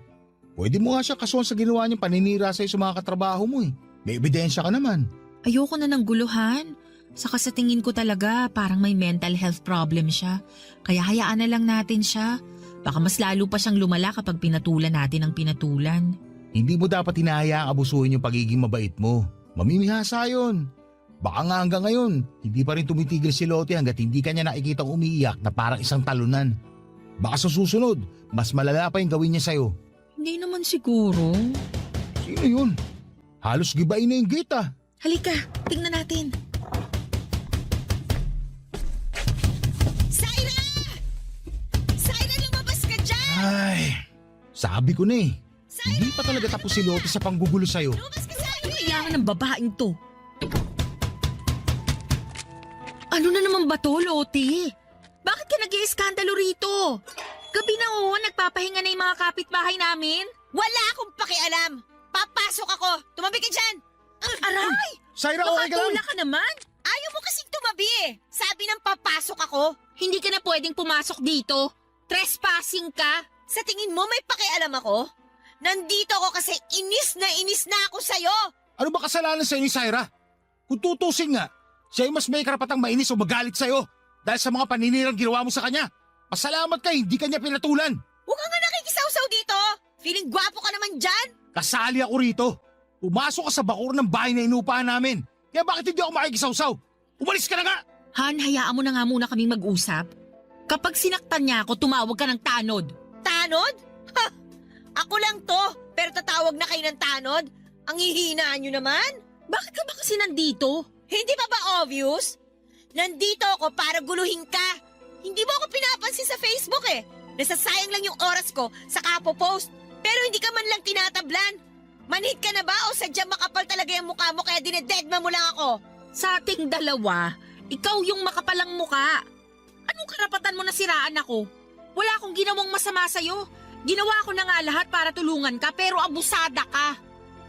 Pwede mo nga siya kasuhan sa ginawa niyang paninira sa'yo sa mga katrabaho mo eh. May ebidensya ka naman. Ayoko na ng guluhan. Saka sa tingin ko talaga parang may mental health problem siya. Kaya hayaan na lang natin siya. Baka mas lalo pa siyang lumala kapag pinatulan natin ang pinatulan. Hindi mo dapat hinahayaang abusuhin yung pagiging mabait mo. Mamimihasa yun. Baka nga hanggang ngayon, hindi pa rin tumitigil si Lottie hanggat hindi kanya nakikitang umiiyak na parang isang talunan. Baka sa susunod, mas malala pa yung gawin niya sa'yo. Hindi naman siguro. Sino yun? Halos gibain na yung gate ah. Halika, tingnan natin. Syra! Syra, lumabas ka dyan! Ay, sabi ko na eh. Hindi pa talaga tapos si Lottie sa panggugulo sa'yo. Lumabas ka, Syra! Kailangan ng babaeng to. Ano na naman ba to, Lottie? Bakit ka nag-iiskandalo rito? Gabi na nagpapahinga na yung mga kapitbahay namin. Wala akong pakialam! Papasok ako! Tumabi ka dyan! Aray! Syra, okay ka lang? Makatula ka naman. Ayaw mo kasing tumabi eh! Sabi ng papasok ako! Hindi ka na pwedeng pumasok dito. Trespassing ka. Sa tingin mo may pakialam ako? Nandito ako kasi inis na ako sa'yo! Ano ba kasalanan sa'yo ni Syra? Kung tutusin nga, siya ay mas may karapatang mainis o magalit sa'yo dahil sa mga paninirang ginawa mo sa kanya. Pasalamat ka, hindi kanya pinatulan. Huwag ka nga nakikisawsaw dito! Feeling gwapo ka naman dyan! Kasali ako rito. Pumasok ka sa bakur ng bahay na inupahan namin. Kaya bakit hindi ako makikisawsaw? Umalis ka na nga! Han, hayaan mo na nga muna kaming mag-usap. Kapag sinaktan niya ako, tumawag ka ng tanod. Tanod? Ha! Ako lang to, pero tatawag na kayo ng tanod? Ang hihinaan nyo naman? Bakit ka ba kasi nandito? Hindi pa ba obvious? Nandito ako para guluhin ka. Hindi mo ako pinapansin sa Facebook eh. Nasasayang lang yung oras ko sa kapo-post. Pero hindi ka man lang tinatablan. Manhid ka na ba o sadyang makapal talaga yung mukha mo kaya dinededma mo lang ako? Sa ating dalawa, ikaw yung makapalang muka. Anong karapatan mo na siraan ako? Wala akong ginawang masama sa'yo. Ginawa ko na nga lahat para tulungan ka pero abusada ka.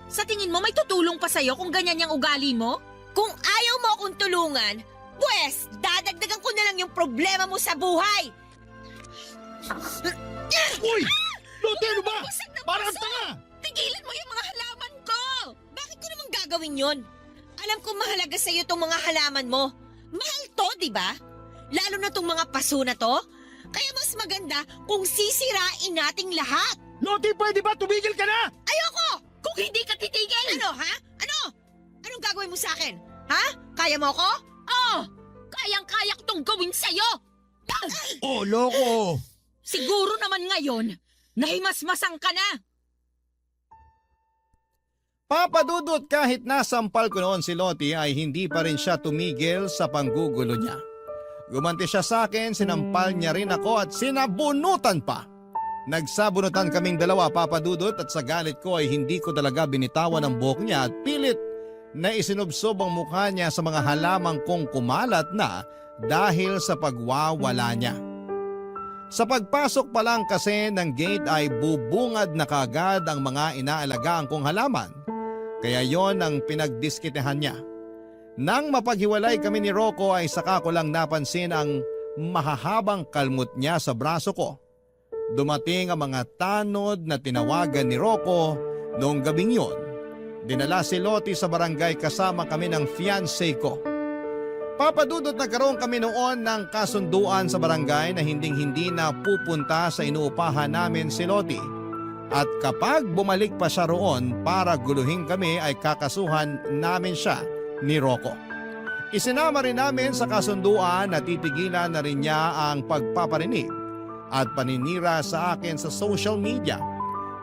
Sa tingin mo may tutulong pa sa'yo kung ganyan yung ugali mo? Kung ayaw mo akong tulungan, pwes, dadagdagan ko na lang yung problema mo sa buhay. Uy! Lottie, ano ba? Busag na Parang busag! tanga! Tigilan mo yung mga halaman ko! Bakit ko naman gagawin yon? Alam ko mahalaga sa'yo itong mga halaman mo. Mahal to, di ba? Lalo na itong mga paso na to. Kaya mas maganda kung sisirain nating lahat. Lottie, pwede ba? Tumigil ka na! Ayoko! Kung hindi ka titigil! Ano, ha? Ano? Anong gagawin mo sa akin? Ha? Kaya mo ako? Oh! Kayang-kaya ko tong gawin sa'yo! Oh, loko! Siguro naman ngayon, nahimasmasang ka na! Papa Dudut, kahit nasampal ko noon si Lottie ay hindi pa rin siya tumigil sa panggugulo niya. Gumanti siya sa akin, sinampal niya rin ako at sinabunutan pa. Nagsabunutan kaming dalawa, Papa Dudut, at sa galit ko ay hindi ko talaga binitawan ang buhok niya at pilit na isinubsob ang mukha niya sa mga halamang kong kumalat na dahil sa pagwawala niya. Sa pagpasok pa lang kasi ng gate ay bubungad na kagad ang mga inaalagaan kong halaman. Kaya yon ang pinagdiskitehan niya. Nang mapaghiwalay kami ni Rocco ay saka ko lang napansin ang mahahabang kalmot niya sa braso ko. Dumating ang mga tanod na tinawagan ni Rocco noong gabing yun. Dinala si Lottie sa barangay kasama kami ng fiancé ko. Papadudot nagkaroon kami noon ng kasunduan sa barangay na hinding-hindi na pupunta sa inuupahan namin si Lottie. At kapag bumalik pa siya roon para guluhin kami ay kakasuhan namin siya ni Rocco. Isinama rin namin sa kasunduan na titigilan na rin niya ang pagpaparinig at paninira sa akin sa social media.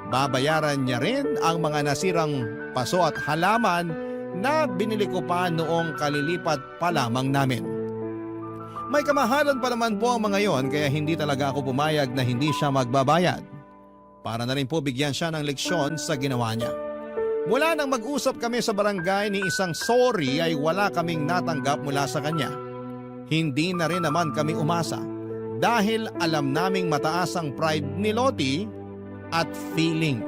Babayaran niya rin ang mga nasirang paso at halaman na binili ko pa noong kalilipat pa lamang namin. May kamahalan pa naman po ang mga yon kaya hindi talaga ako pumayag na hindi siya magbabayad. Para na rin po bigyan siya ng leksyon sa ginawa niya. Mula nang mag-usap kami sa barangay ni isang sorry ay wala kaming natanggap mula sa kanya. Hindi na rin naman kami umasa dahil alam naming mataas ang pride ni Lottie at feeling.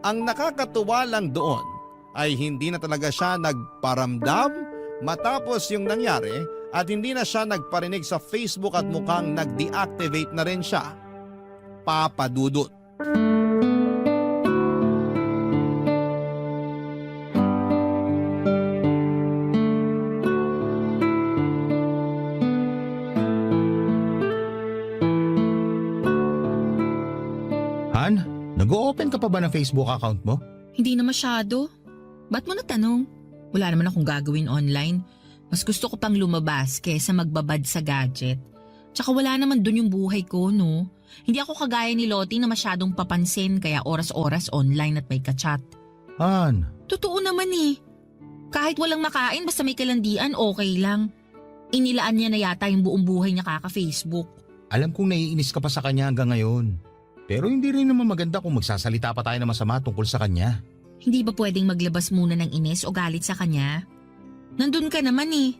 Ang nakakatuwa lang doon ay hindi na talaga siya nagparamdam matapos yung nangyari at hindi na siya nagparinig sa Facebook at mukhang nag-deactivate na rin siya. Papadudot. Han, nag-o-open ka pa ba ng Facebook account mo? Hindi na masyado. Ba't mo natanong? Wala naman akong gagawin online. Mas gusto ko pang lumabas kaysa magbabad sa gadget. Tsaka wala naman dun yung buhay ko, no? Hindi ako kagaya ni Lottie na masyadong papansin kaya oras-oras online at may kachat. Han, Totoo naman eh. Kahit walang makain basta may kalandian, okay lang. Inilaan niya na yata yung buong buhay niya kaka-Facebook. alam kong naiinis ka pa sa kanya hanggang ngayon. Pero hindi rin naman maganda kung magsasalita pa tayo na masama tungkol sa kanya. Hindi ba pwedeng maglabas muna ng inis o galit sa kanya? Nandun ka naman eh.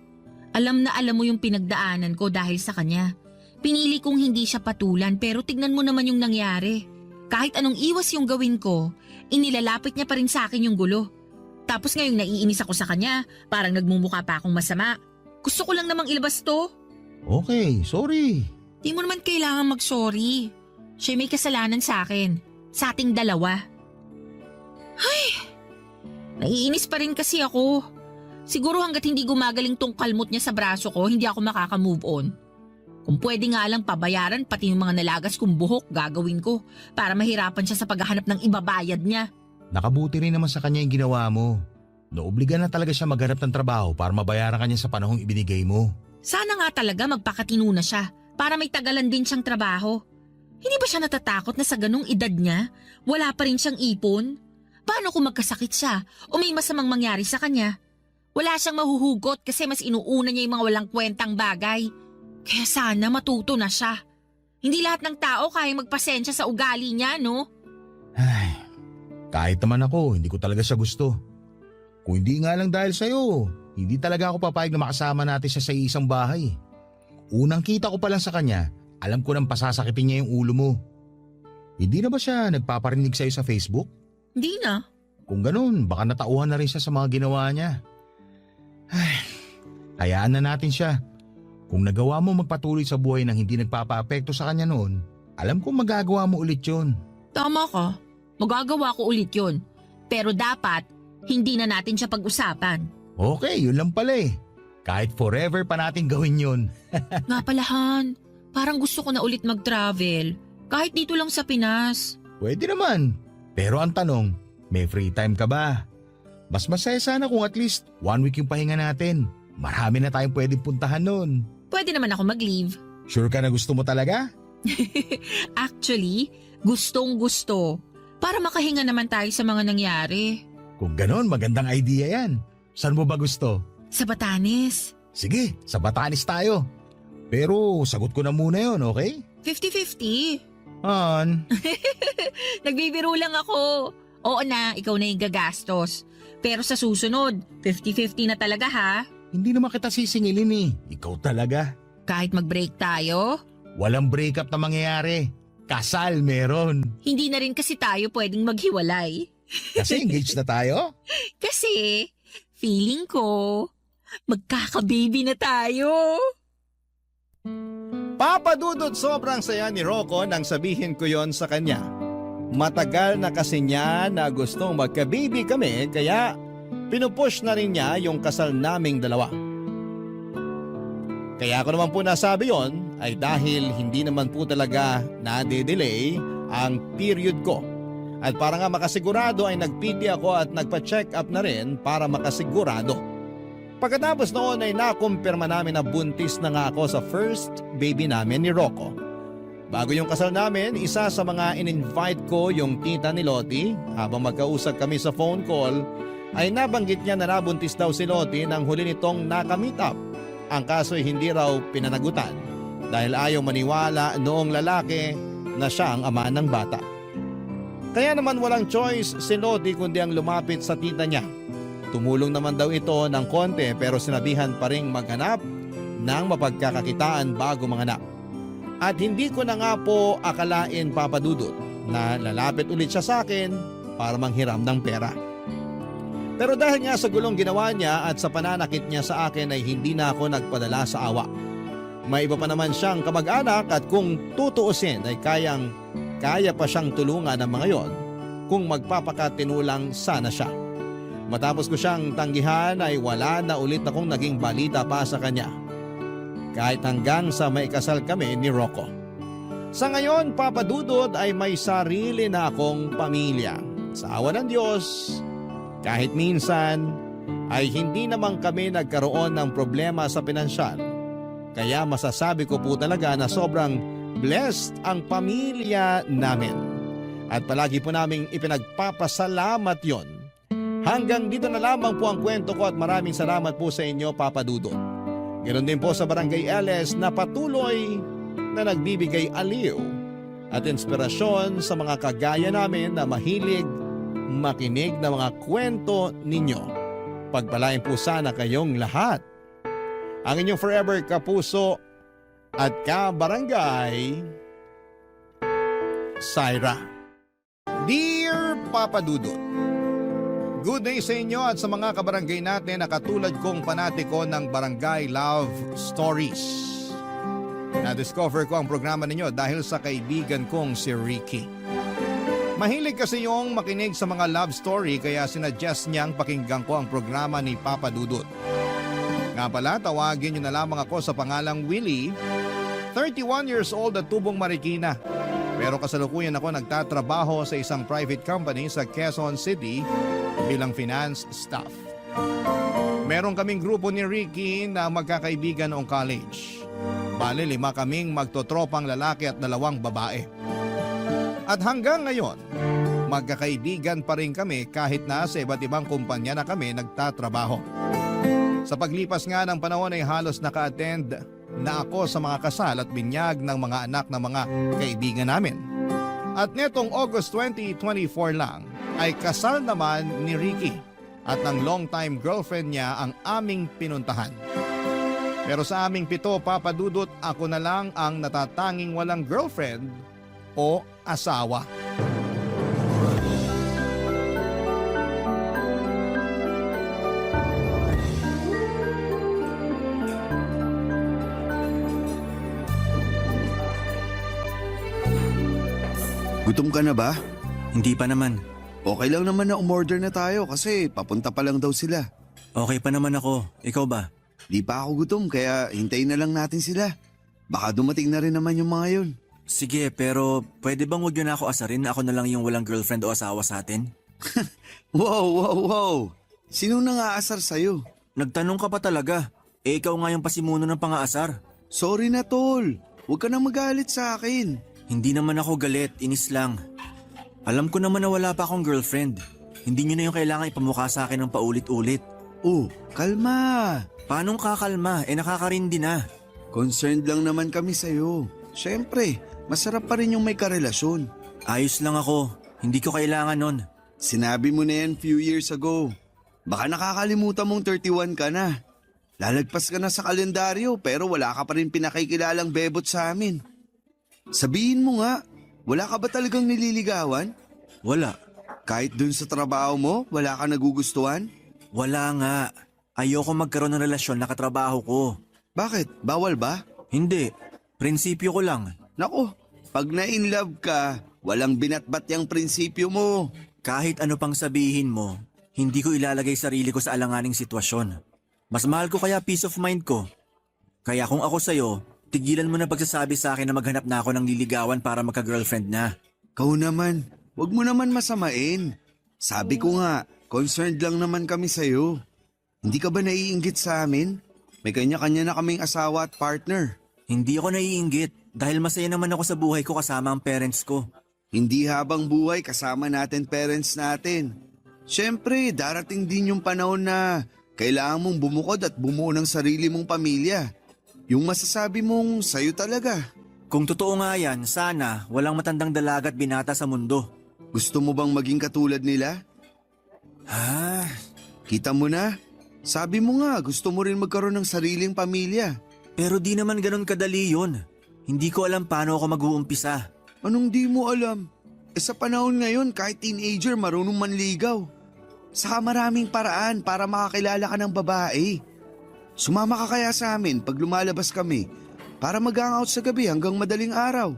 Alam na alam mo yung pinagdaanan ko dahil sa kanya. Pinili kong hindi siya patulan pero tignan mo naman yung nangyari. Kahit anong iwas yung gawin ko, inilalapit niya pa rin sa akin yung gulo. Tapos ngayong naiinis ako sa kanya, parang nagmumukha pa akong masama. Gusto ko lang namang ilabas to. Okay, sorry. Di mo naman kailangan mag-sorry. Siya may kasalanan sa akin. Sa ating dalawa. Ay, naiinis pa rin kasi ako. Siguro hanggat hindi gumagaling tong kalmot niya sa braso ko, hindi ako makaka-move on. Kung pwede nga lang pabayaran pati yung mga nalagas kong buhok, gagawin ko para mahirapan siya sa paghahanap ng ibabayad niya. Nakabuti rin naman sa kanya yung ginawa mo. Naobliga na talaga siya maghanap ng trabaho para mabayaran kanya sa panahong ibinigay mo. Sana nga talaga magpakatino na siya para may tagalan din siyang trabaho. Hindi ba siya natatakot na sa ganung edad niya, wala pa rin siyang ipon? Paano kung magkasakit siya o may masamang mangyari sa kanya? Wala siyang mahuhugot kasi mas inuuna niya yung mga walang kwentang bagay. Kaya sana matuto na siya. Hindi lahat ng tao kaya magpasensya sa ugali niya, no? Ay, kahit naman ako, hindi ko talaga siya gusto. Kung hindi nga lang dahil sa'yo, hindi talaga ako papayag na makasama natin siya sa isang bahay. Unang kita ko pa lang sa kanya, alam ko nang pasasakitin niya yung ulo mo. Hindi na ba siya nagpaparinig sa'yo sa Facebook? Hindi na. Kung ganun, baka natauhan na rin siya sa mga ginawa niya. Ay, hayaan na natin siya. Kung nagawa mo magpatuloy sa buhay nang hindi nagpapaapekto sa kanya noon, alam kong magagawa mo ulit yun. Tama ka. Magagawa ko ulit yun. Pero dapat, hindi na natin siya pag-usapan. Okay, yun lang pala eh. Kahit forever pa natin gawin yun. Nga palahan, parang gusto ko na ulit mag-travel. Kahit dito lang sa Pinas. Pwede naman. Pero ang tanong, may free time ka ba? Mas masaya sana kung at least 1 week yung pahinga natin. Marami na tayong pwedeng puntahan nun. Pwede naman ako mag-leave. Sure ka na gusto mo talaga? Actually, gustong gusto. Para makahinga naman tayo sa mga nangyari. Kung ganon, magandang idea yan. Saan mo ba gusto? Sa Batanes. Sige, sa Batanes tayo. Pero sagot ko na muna yon, okay? 50-50. Han, Nagbibiro lang ako. Oo na, ikaw na yung gagastos. Pero sa susunod, 50-50 na talaga ha. hindi naman kita sisingilin eh. Ikaw talaga. Kahit mag-break tayo, Walang breakup na mangyayari. Kasal meron. hindi na rin kasi tayo pwedeng maghiwalay. Kasi engaged na tayo. Kasi, feeling ko, magkaka-baby na tayo. Papa Dudut, sobrang saya ni Rocco nang sabihin ko yon sa kanya. Matagal na kasi niya na gustong magka-baby kami kaya pinupush na rin niya yung kasal naming dalawa. Kaya ako naman po nasabi yon ay dahil hindi naman po talaga nade-delay ang period ko. At para nga makasigurado ay nag-PT ako at nagpa-check up na rin para makasigurado. Pagkatapos noon ay nakumpirma namin na buntis na nga ako sa first baby namin ni Rocco. Bago yung kasal namin, isa sa mga in-invite ko yung tita ni Lottie. Habang magkausap kami sa phone call, ay nabanggit niya na nabuntis daw si Lottie nang huli nitong naka-meet up. Ang kaso ay hindi raw pinanagutan dahil ayaw maniwala noong lalaki na siya ang ama ng bata. Kaya naman walang choice si Lottie kundi ang lumapit sa tita niya. Tumulong naman daw ito ng konti pero sinabihan pa ring maghanap ng mapagkakakitaan bago manganak. At hindi ko na nga po akalain, Papa Dudut, na lalapit ulit siya sa akin para manghiram ng pera. Pero dahil nga sa gulong ginawa niya at sa pananakit niya sa akin ay hindi na ako nagpadala sa awa. May iba pa naman siyang kamag-anak at kung tutuusin ay kaya pa siyang tulungan ng mga yon kung magpapakatinulang sana siya. Matapos ko siyang tanggihan ay wala na ulit akong naging balita pa sa kanya. Kahit hanggang sa may kasal kami ni Rocco. Sa ngayon, Papa Dudut, ay may sarili na akong pamilya. Sa awa ng Diyos, kahit minsan ay hindi naman kami nagkaroon ng problema sa pinansyal. Kaya masasabi ko po talaga na sobrang blessed ang pamilya namin. At palagi po naming ipinagpapasalamat yon. Hanggang dito na lamang po ang kwento ko at maraming salamat po sa inyo, Papa Dudut. Ganoon din po sa Barangay LS na patuloy na nagbibigay aliw at inspirasyon sa mga kagaya namin na mahilig makinig ng mga kwento ninyo. Pagpalain po sana kayong lahat. Ang inyong forever kapuso at kabarangay, Syra. Dear Papa Dudut, good day sa inyo at sa mga kabarangay natin na katulad kong panatiko ng Barangay Love Stories. Na-discover ko ang programa ninyo dahil sa kaibigan kong si Ricky. Mahilig kasi yung makinig sa mga love story kaya sinuggest niyang pakinggan ko ang programa ni Papa Dudut. Nga pala, tawagin niyo na lamang ako sa pangalang Willie, 31 years old at tubong Marikina. Pero kasalukuyan ako nagtatrabaho sa isang private company sa Quezon City bilang finance staff. Meron kaming grupo ni Ricky na magkakaibigan noong college. Bale, 5 kaming magtotropang lalaki at 2 babae. At hanggang ngayon, magkakaibigan pa rin kami kahit na sa iba't ibang kumpanya na kami nagtatrabaho. Sa paglipas nga ng panahon ay halos naka-attend na ako sa mga kasal at binyag ng mga anak ng mga kaibigan namin. At netong August 2024 lang ay kasal naman ni Ricky at ng long-time girlfriend niya ang aming pinuntahan. Pero sa aming 7, Papa Dudut, ako na lang ang natatanging walang girlfriend o asawa. Gutom ka na ba? Hindi pa naman. Okay lang naman na umorder na tayo kasi papunta pa lang daw sila. Okay pa naman ako. Ikaw ba? Di pa ako gutom kaya hintayin na lang natin sila. Baka dumating na rin naman yung mga yun. Sige, pero pwede bang huwag yun na ako asarin na ako na lang yung walang girlfriend o asawa sa atin? Wow! Sino nang aasar sa'yo? Nagtanong ka pa talaga. Ikaw nga yung pasimuno ng pang-aasar. Sorry na tol. Huwag ka na magalit sa akin. Hindi naman ako galit, inis lang. Alam ko naman na wala pa akong girlfriend. Hindi nyo na yung kailangan ipamukha sa akin ng paulit-ulit. Oh, kalma. Paanong kakalma? Nakakarindi na. Concerned lang naman kami sa'yo. Siyempre, masarap pa rin yung may karelasyon. Ayos lang ako. Hindi ko kailangan nun. Sinabi mo na yan few years ago. Baka nakakalimutan mong 31 ka na. Lalagpas ka na sa kalendaryo pero wala ka pa rin pinakikilalang bebot sa amin. Sabihin mo nga, wala ka ba talagang nililigawan? Wala. Kahit dun sa trabaho mo, wala ka nagugustuhan? Wala nga. Ayoko magkaroon ng relasyon na katrabaho ko. Bakit? Bawal ba? Hindi. Prinsipyo ko lang. Nako, pag na-in love ka, walang binatbat yung prinsipyo mo. Kahit ano pang sabihin mo, hindi ko ilalagay sarili ko sa alanganing sitwasyon. Mas mahal ko kaya peace of mind ko. Kaya kung ako sa'yo, tigilan mo na pagsasabi sa akin na maghanap na ako ng liligawan para magka-girlfriend na. Kau naman, wag mo naman masamain. Sabi ko nga, concerned lang naman kami sa'yo. Hindi ka ba naiinggit sa amin? May kanya-kanya na kaming asawa at partner. Hindi ako naiinggit dahil masaya naman ako sa buhay ko kasama ang parents ko. Hindi habang buhay kasama natin parents natin. Siyempre, darating din yung panahon na kailangan mong bumukod at bumuo ng sarili mong pamilya. Yung masasabi mong sayo talaga. Kung totoo nga yan, sana walang matandang dalaga at binata sa mundo. Gusto mo bang maging katulad nila? Ah, Kita mo na? Sabi mo nga, gusto mo rin magkaroon ng sariling pamilya. pero di naman ganun kadali yun. Hindi ko alam paano ako mag-uumpisa. Anong di mo alam? Sa panahon ngayon, kahit teenager marunong manligaw. Saka maraming paraan para makakilala ka ng babae. Sumama ka kaya sa amin pag lumalabas kami para mag-hangout sa gabi hanggang madaling araw.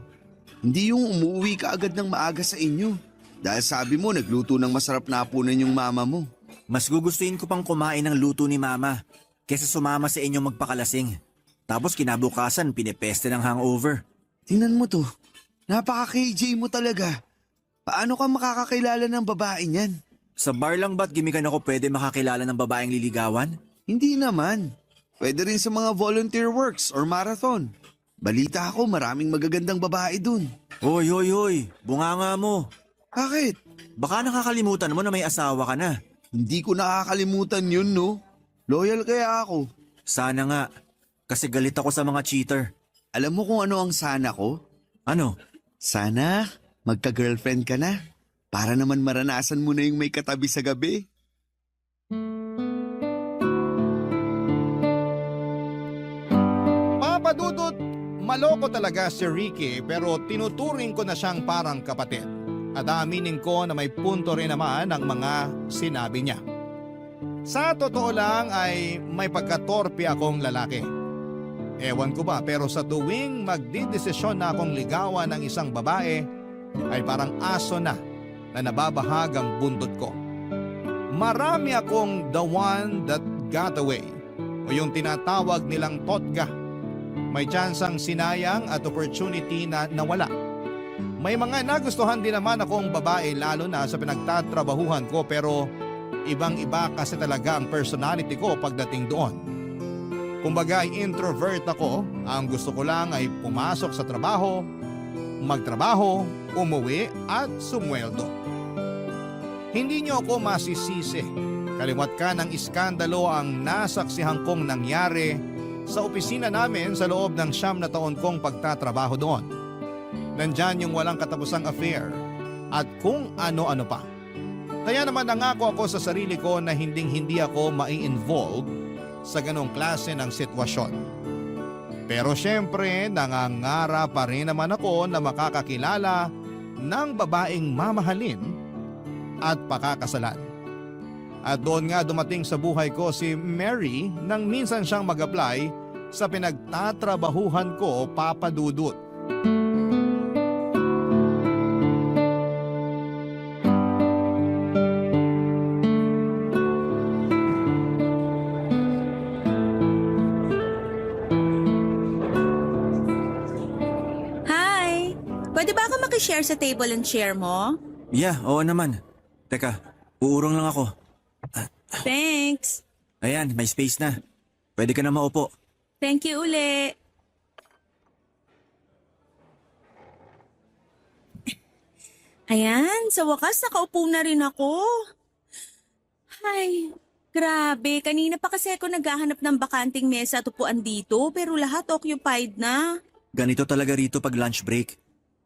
Hindi yung umuwi ka agad ng maaga sa inyo. Dahil sabi mo nagluto ng masarap na hapunan yung mama mo. Mas gugustuhin ko pang kumain ng luto ni mama kesa sumama sa inyo magpakalasing. Tapos kinabukasan pinepeste ng hangover. Tingnan mo to. Napaka-KJ mo talaga. Paano ka makakakilala ng babae niyan? Sa bar lang ba't gimikan ako pwede makakilala ng babaeng liligawan? Hindi naman. Pwede rin sa mga volunteer works or marathon. Balita ako maraming magagandang babae dun. Hoy, bunganga mo. Bakit? Baka nakakalimutan mo na may asawa ka na. Hindi ko nakakalimutan yun, no? Loyal kaya ako. Sana nga, kasi galit ako sa mga cheater. Alam mo kung ano ang sana ko? Ano? Sana magka-girlfriend ka na. Para naman maranasan mo na yung may katabi sa gabi. Papadudot, maloko talaga si Ricky pero tinuturing ko na siyang parang kapatid. At aminin ko na may punto rin naman ang mga sinabi niya. Sa totoo lang ay may pagkatorpe akong lalaki. Ewan ko ba pero sa tuwing magdidesisyon na akong ligawan ng isang babae ay parang aso na nababahagang bundot ko. Marami akong the one that got away o yung tinatawag nilang totga. May tsansang sinayang at opportunity na nawala. May mga nagustuhan din naman akong babae lalo na sa pinagtatrabahuhan ko pero ibang-iba kasi talaga ang personality ko pagdating doon. Kumbaga ay introvert ako, ang gusto ko lang ay pumasok sa trabaho, magtrabaho, umuwi at sumweldo. Hindi niyo ako masisisi. Kaliwat ka ng iskandalo ang nasaksihan kong nangyari sa opisina namin sa loob ng 9 na taon kong pagtatrabaho doon. Nandyan yung walang katapusang affair at kung ano-ano pa. Kaya naman nangako ako sa sarili ko na hindi ako mai-involve sa ganong klase ng sitwasyon. Pero syempre, nangangara pa rin naman ako na makakakilala ng babaeng mamahalin at pakakasalan. At doon nga dumating sa buhay ko si Mary nang minsan siyang mag-apply sa pinagtatrabahuhan ko, Papa Dudut. Hi! Pwede ba ako makishare sa table and chair mo? Yeah, oo naman. Teka, uurong lang ako. Thanks! Ayan, may space na. Pwede ka na maupo. Thank you uli! Ayan, sa wakas nakaupo na rin ako. Ay, grabe. Kanina pa kasi ako naghahanap ng bakanting mesa at upuan dito pero lahat occupied na. Ganito talaga rito pag lunch break.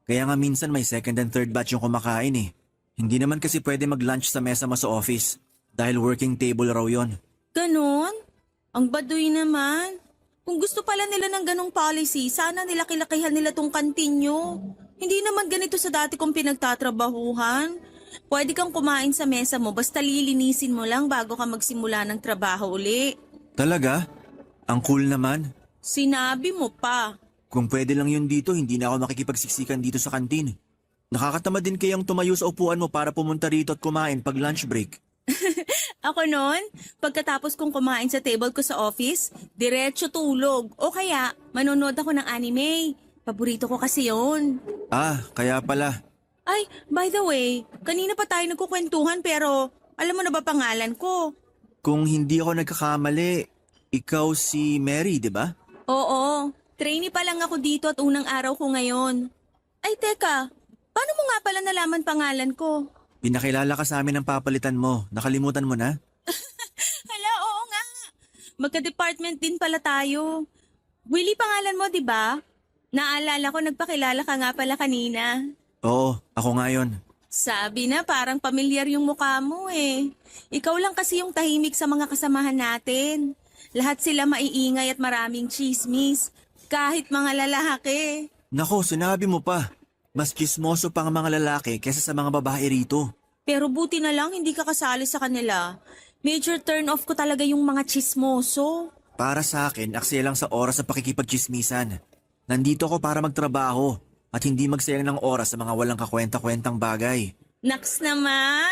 Kaya nga minsan may second and third batch yung kumakain eh. Hindi naman kasi pwede mag-lunch sa mesa mo sa office dahil working table raw yon. Ganon? Ang baduy naman. Kung gusto pala nila ng ganong policy, sana nilaki-lakihan nila tong kantin nyo. Hindi naman ganito sa dati kong pinagtatrabahuhan. Pwede kang kumain sa mesa mo basta lilinisin mo lang bago ka magsimula ng trabaho uli. Talaga? Ang cool naman. Sinabi mo pa. Kung pwede lang yun dito, hindi na ako makikipagsiksikan dito sa kantin. Nakakatamad din kayang tumayo sa upuan mo para pumunta rito at kumain pag lunch break. Ako noon, pagkatapos kong kumain sa table ko sa office, diretso tulog. O kaya, manonood ako ng anime. Paborito ko kasi yon. Ah, kaya pala. Ay, by the way, kanina pa tayo nagkukwentuhan pero alam mo na ba pangalan ko? Kung hindi ako nagkakamali, ikaw si Mary, di ba? Oo, trainee pa lang ako dito at unang araw ko ngayon. Ay teka, paano mo nga pala nalaman pangalan ko? Pinakilala ka sa amin ng papalitan mo. Nakalimutan mo na? Hala, oo nga. Magka-department din pala tayo. Willie pangalan mo, di ba? Naalala ko nagpakilala ka nga pala kanina. Oo, ako nga yun. Sabi na parang pamilyar yung mukha mo eh. Ikaw lang kasi yung tahimik sa mga kasamahan natin. Lahat sila maiingay at maraming chismis. Kahit mga lalaki. Nako, sinabi mo pa. Mas kismoso pa ang mga lalaki kesa sa mga babae rito. Pero buti na lang hindi ka kasali sa kanila. Major turn off ko talaga yung mga chismoso. Para sa akin, aksaya lang sa oras sa pakikipagchismisan. Nandito ako para magtrabaho at hindi magsayang ng oras sa mga walang kakwenta-kwentang bagay. Naks naman!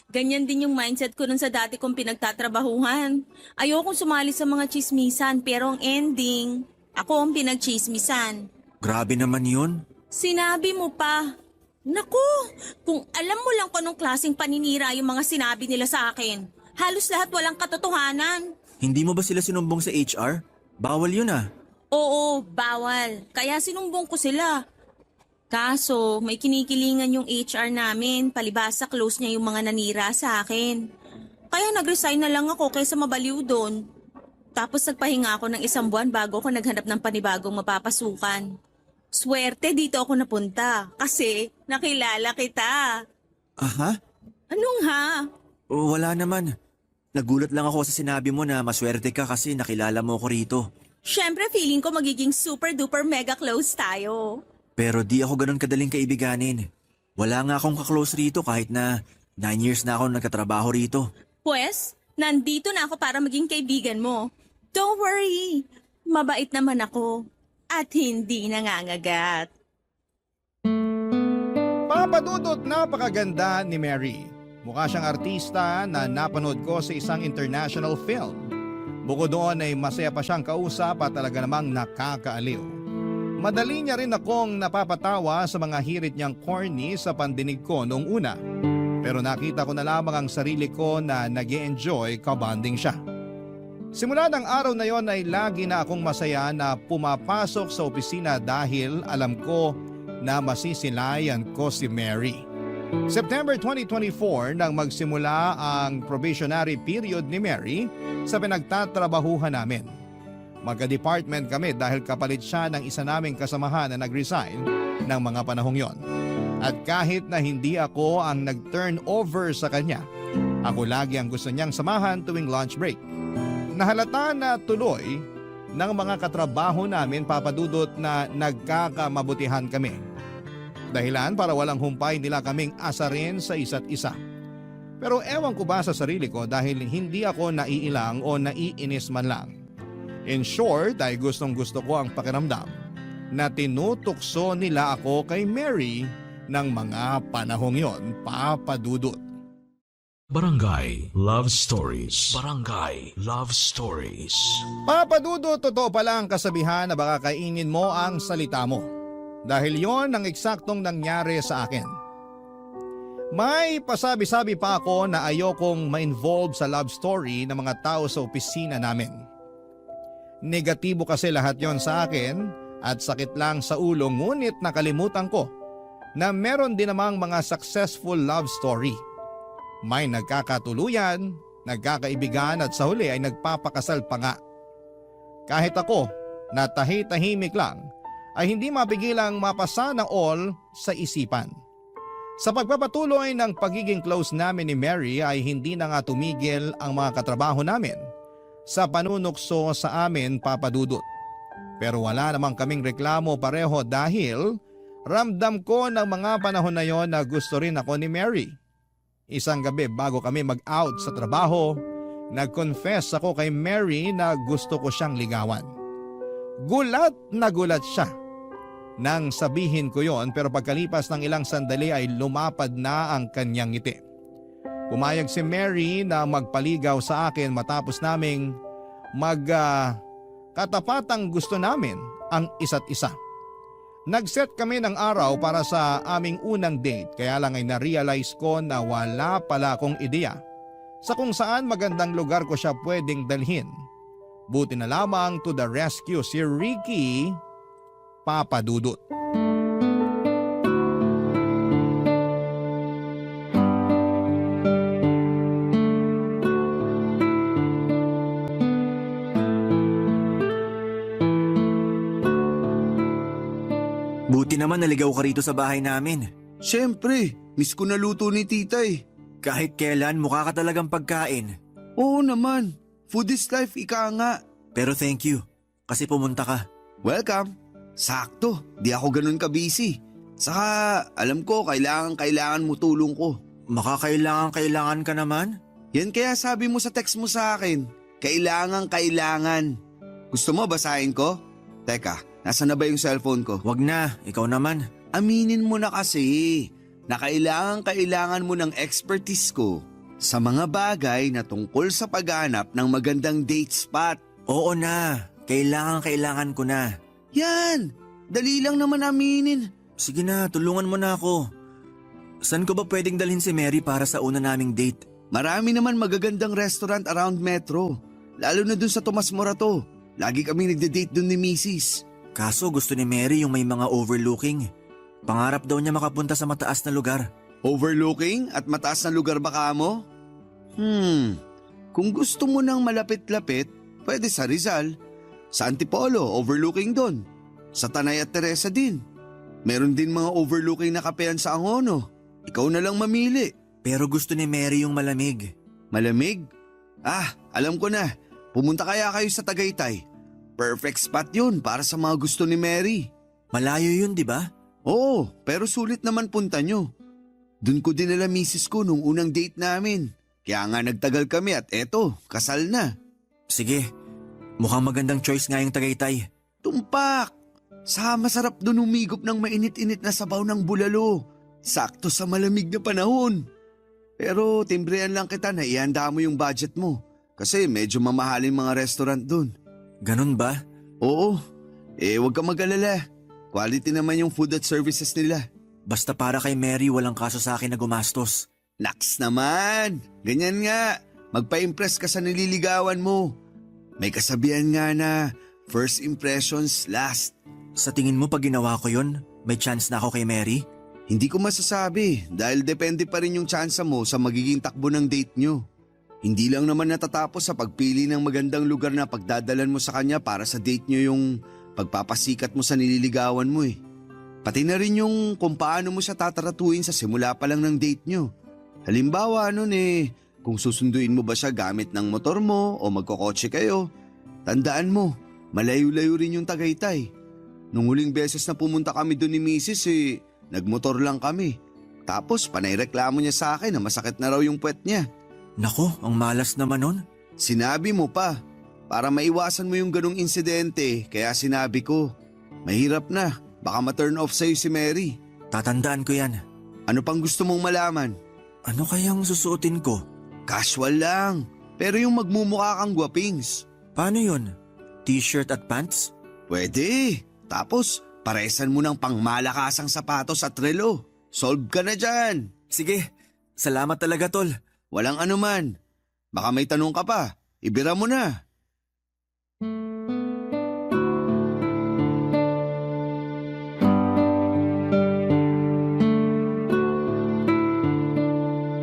Ganyan din yung mindset ko nun sa dati kong pinagtatrabahuhan. Ayokong sumali sa mga chismisan pero ang ending, ako ang pinagchismisan. Grabe naman yun. Sinabi mo pa. Naku, kung alam mo lang kung anong klaseng paninira yung mga sinabi nila sa akin. Halos lahat walang katotohanan. Hindi mo ba sila sinumbong sa HR? Bawal yun ah. Oo, bawal. Kaya sinumbong ko sila. Kaso, may kinikilingan yung HR namin. Palibasa close niya yung mga nanira sa akin. Kaya nag-resign na lang ako kaysa mabaliw doon. Tapos nagpahinga ako ng 1 buwan bago ako naghanap ng panibagong mapapasukan. Swerte dito ako napunta kasi nakilala kita. Aha? Anong ha? Wala naman. Nagulat lang ako sa sinabi mo na maswerte ka kasi nakilala mo ko rito. Siyempre feeling ko magiging super duper mega close tayo. Pero di ako ganun kadaling kaibiganin. Wala nga akong kaklose rito kahit na 9 years na ako nagkatrabaho rito. Pues, nandito na ako para maging kaibigan mo. Don't worry, mabait naman ako at hindi nangangagat. Papadudot, napakaganda ni Mary. Mukha siyang artista na napanood ko sa isang international film. Bukod doon ay masaya pa siyang kausap at talaga namang nakakaaliw. Madali niya rin akong napapatawa sa mga hirit niyang corny sa pandinig ko noong una. Pero nakita ko na lamang ang sarili ko na nag-e-enjoy kabanding siya. Simula ng araw na yon ay lagi na akong masaya na pumapasok sa opisina dahil alam ko na masisilayan ko si Mary. September 2024 nang magsimula ang probationary period ni Mary sa pinagtatrabahuhan namin. Magka-department kami dahil kapalit siya ng isa naming kasamahan na nag-resign ng mga panahong yon. At kahit na hindi ako ang nag-turn over sa kanya, ako lagi ang gusto niyang samahan tuwing lunch break. Nahalata na tuloy ng mga katrabaho namin, papadudot, na nagkakamabutihan kami. Dahilan para walang humpay nila kaming asarin sa isa't isa. Pero ewan ko ba sa sarili ko dahil hindi ako naiilang o naiinis man lang. In short, ay gustong gusto ko ang pakiramdam na tinutukso nila ako kay Mary ng mga panahong yon, papadudot. Barangay Love Stories. Barangay Love Stories. Papadudot, totoo pala ang kasabihan na baka kainin mo ang salita mo. Dahil yon ang eksaktong nangyari sa akin. May pasabi-sabi pa ako na ayokong ma-involve sa love story ng mga tao sa opisina namin. Negatibo kasi lahat yon sa akin at sakit lang sa ulo, ngunit nakalimutan ko na meron din namang mga successful love story. May nagkakatuluyan, nagkakaibigan at sa huli ay nagpapakasal pa nga. Kahit ako, na tahi-tahimik lang, ay hindi mapigilang mapasa ng all sa isipan. Sa pagpapatuloy ng pagiging close namin ni Mary ay hindi na nga tumigil ang mga katrabaho namin sa panunukso sa amin, papadudot. Pero wala namang kaming reklamo pareho dahil ramdam ko ng mga panahon na yon na gusto rin ako ni Mary. Isang gabi bago kami mag-out sa trabaho, nag-confess ako kay Mary na gusto ko siyang ligawan. Gulat na gulat siya nang sabihin ko yon, pero pagkalipas ng ilang sandali ay lumapad na ang kanyang ngiti. Pumayag si Mary na magpaligaw sa akin matapos naming katapatang gusto namin ang isa't isa. Nag-set kami ng araw para sa aming unang date, kaya lang ay na-realize ko na wala pala akong ideya sa kung saan magandang lugar ko siya pwedeng dalhin. Buti na lamang to the rescue si Ricky, Papa Dudut. Buti naman naligaw ka rito sa bahay namin. Siyempre, miss ko na luto ni tita eh. Kahit kailan mukha ka talagang pagkain. Oo naman, food is life, ika nga. Pero thank you, kasi pumunta ka. Welcome. Sakto, di ako ganun ka-busy. Saka alam ko kailangan mo tulong ko. Makakailangan ka naman? Yan kaya sabi mo sa text mo sa akin, kailangan. Gusto mo basahin ko? Teka, nasa na ba yung cellphone ko? Wag na, ikaw naman. Aminin mo na kasi na kailangan mo ng expertise ko sa mga bagay na tungkol sa paghanap ng magandang date spot. Oo na, kailangan ko na. Yan, dali lang naman aminin. Sige na, tulungan mo na ako. Saan ko ba pwedeng dalhin si Mary para sa una naming date? Marami naman magagandang restaurant around Metro. Lalo na dun sa Tomas Morato. Lagi kami nagde-date dun ni Mrs. Kaso gusto ni Mary yung may mga overlooking. Pangarap daw niya makapunta sa mataas na lugar. Overlooking at mataas na lugar ba ka mo? Kung gusto mo ng malapit-lapit, pwede sa Rizal. Sa Antipolo, overlooking doon. Sa Tanay at Teresa din. Meron din mga overlooking na kapehan sa Angono. Ikaw na lang mamili. Pero gusto ni Mary yung malamig. Malamig? Alam ko na. Pumunta kaya kayo sa Tagaytay. Perfect spot yun para sa mga gusto ni Mary. Malayo yun, di ba? Oo, pero sulit naman punta nyo. Doon ko dinala misis ko nung unang date namin. Kaya nga nagtagal kami at eto, kasal na. Sige, mukhang magandang choice nga yung Tagaytay. Tumpak! Sa masarap doon humigop ng mainit-init na sabaw ng bulalo. Sakto sa malamig na panahon. Pero timbrehan lang kita na ihanda mo yung budget mo. Kasi medyo mamahalin mga restaurant doon. Ganun ba? Oo, huwag ka mag-alala. Quality naman yung food at services nila. Basta para kay Mary walang kaso sa akin na gumastos. Naks naman! Ganyan nga. Magpa-impress ka sa nililigawan mo. May kasabihan nga na first impressions last. Sa tingin mo pag ginawa ko yun, may chance na ako kay Mary? Hindi ko masasabi dahil depende pa rin yung tsansa mo sa magiging takbo ng date nyo. Hindi lang naman natatapos sa pagpili ng magandang lugar na pagdadalan mo sa kanya para sa date nyo yung pagpapasikat mo sa nililigawan mo eh. Pati na rin yung kung paano mo siya tataratuin sa simula pa lang ng date nyo. Halimbawa kung susunduin mo ba siya gamit ng motor mo o magkokotse kayo, tandaan mo, malayo-layo rin yung Tagaytay. Nung huling beses na pumunta kami doon ni Mrs. Nagmotor lang kami. Tapos panayreklamo niya sa akin na masakit na raw yung puwet niya. Nako, ang malas naman nun. Sinabi mo pa, para maiwasan mo yung ganong insidente, kaya sinabi ko, mahirap na, baka ma-turn off sa'yo si Mary. Tatandaan ko yan. Ano pang gusto mong malaman? Ano kayang susuotin ko? Casual lang, pero yung magmumukha kang gwapings. Paano yun? T-shirt at pants? Pwede, tapos paresan mo ng pangmalakasang sapatos at relo. Solve ka na dyan. Sige, salamat talaga tol. Walang anuman. Baka may tanong ka pa, ibira mo na.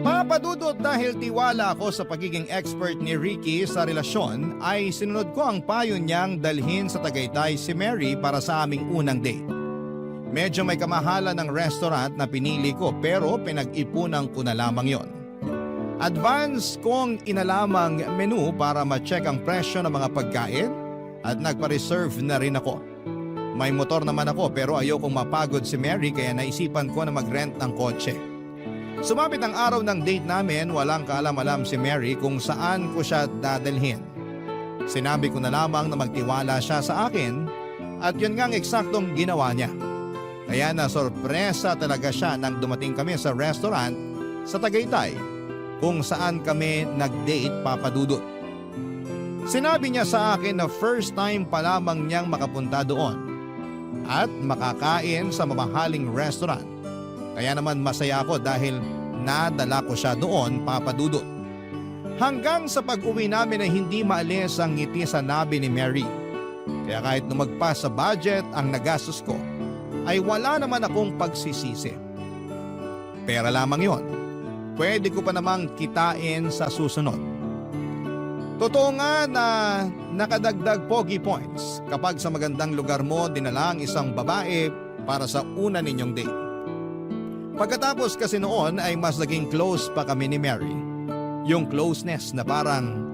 Papadudot dahil tiwala ako sa pagiging expert ni Ricky sa relasyon ay sinunod ko ang payo niyang dalhin sa Tagaytay si Mary para sa aming unang date. Medyo may kamahalan ng restaurant na pinili ko pero pinag-ipunan ko na lamang yon. Advance kong inalamang menu para ma-check ang presyo ng mga pagkain at nagpa-reserve na rin ako. May motor naman ako pero ayokong mapagod si Mary kaya naisipan ko na mag-rent ng kotse. Sumapit ang araw ng date namin, walang kaalam-alam si Mary kung saan ko siya dadalhin. Sinabi ko na lamang na magtiwala siya sa akin at yun nga ang eksaktong ginawa niya. Kaya nasorpresa talaga siya nang dumating kami sa restaurant sa Tagaytay kung saan kami nag-date, Papa Dudut. Sinabi niya sa akin na first time pa lamang niyang makapunta doon at makakain sa mamahaling restaurant. Kaya naman masaya ako dahil nadala ko siya doon, Papa Dudut. Hanggang sa pag-uwi namin ay hindi maalis ang ngiti sa nabi ni Mary. Kaya kahit lumagpas sa budget ang nagastos ko, ay wala naman akong pagsisisi. Pera lamang yon. Pwede ko pa namang kitain sa susunod. Totoo nga na nakadagdag pogi points kapag sa magandang lugar mo dinala ang isang babae para sa una ninyong date. Pagkatapos kasi noon ay mas naging close pa kami ni Mary. Yung closeness na parang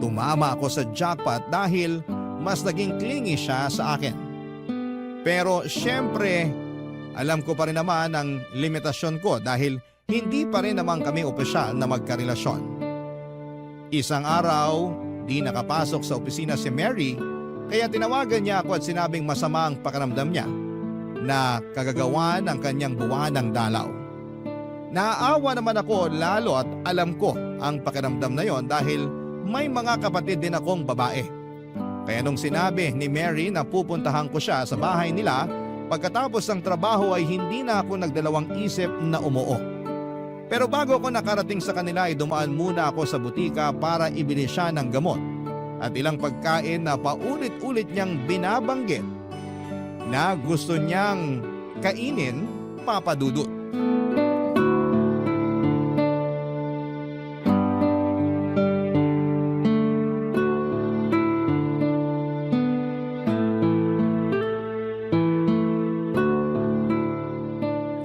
tumama ako sa jackpot dahil mas naging clingy siya sa akin. Pero syempre, alam ko pa rin naman ang limitasyon ko dahil hindi pa rin naman kami opisyal na magkarelasyon. Isang araw, di nakapasok sa opisina si Mary kaya tinawagan niya ako at sinabing masama ang pakiramdam niya na kagagawa ng kanyang buwanang dalaw. Naaawa naman ako lalo at alam ko ang pakiramdam na yon dahil may mga kapatid din akong babae. Kaya nung sinabi ni Mary na pupuntahan ko siya sa bahay nila, pagkatapos ng trabaho ay hindi na ako nagdalawang isip na umuo. Pero bago ako nakarating sa kanila ay dumaan muna ako sa butika para ibili siya ng gamot at ilang pagkain na paulit-ulit niyang binabanggit na gusto niyang kainin, Papa Dudut.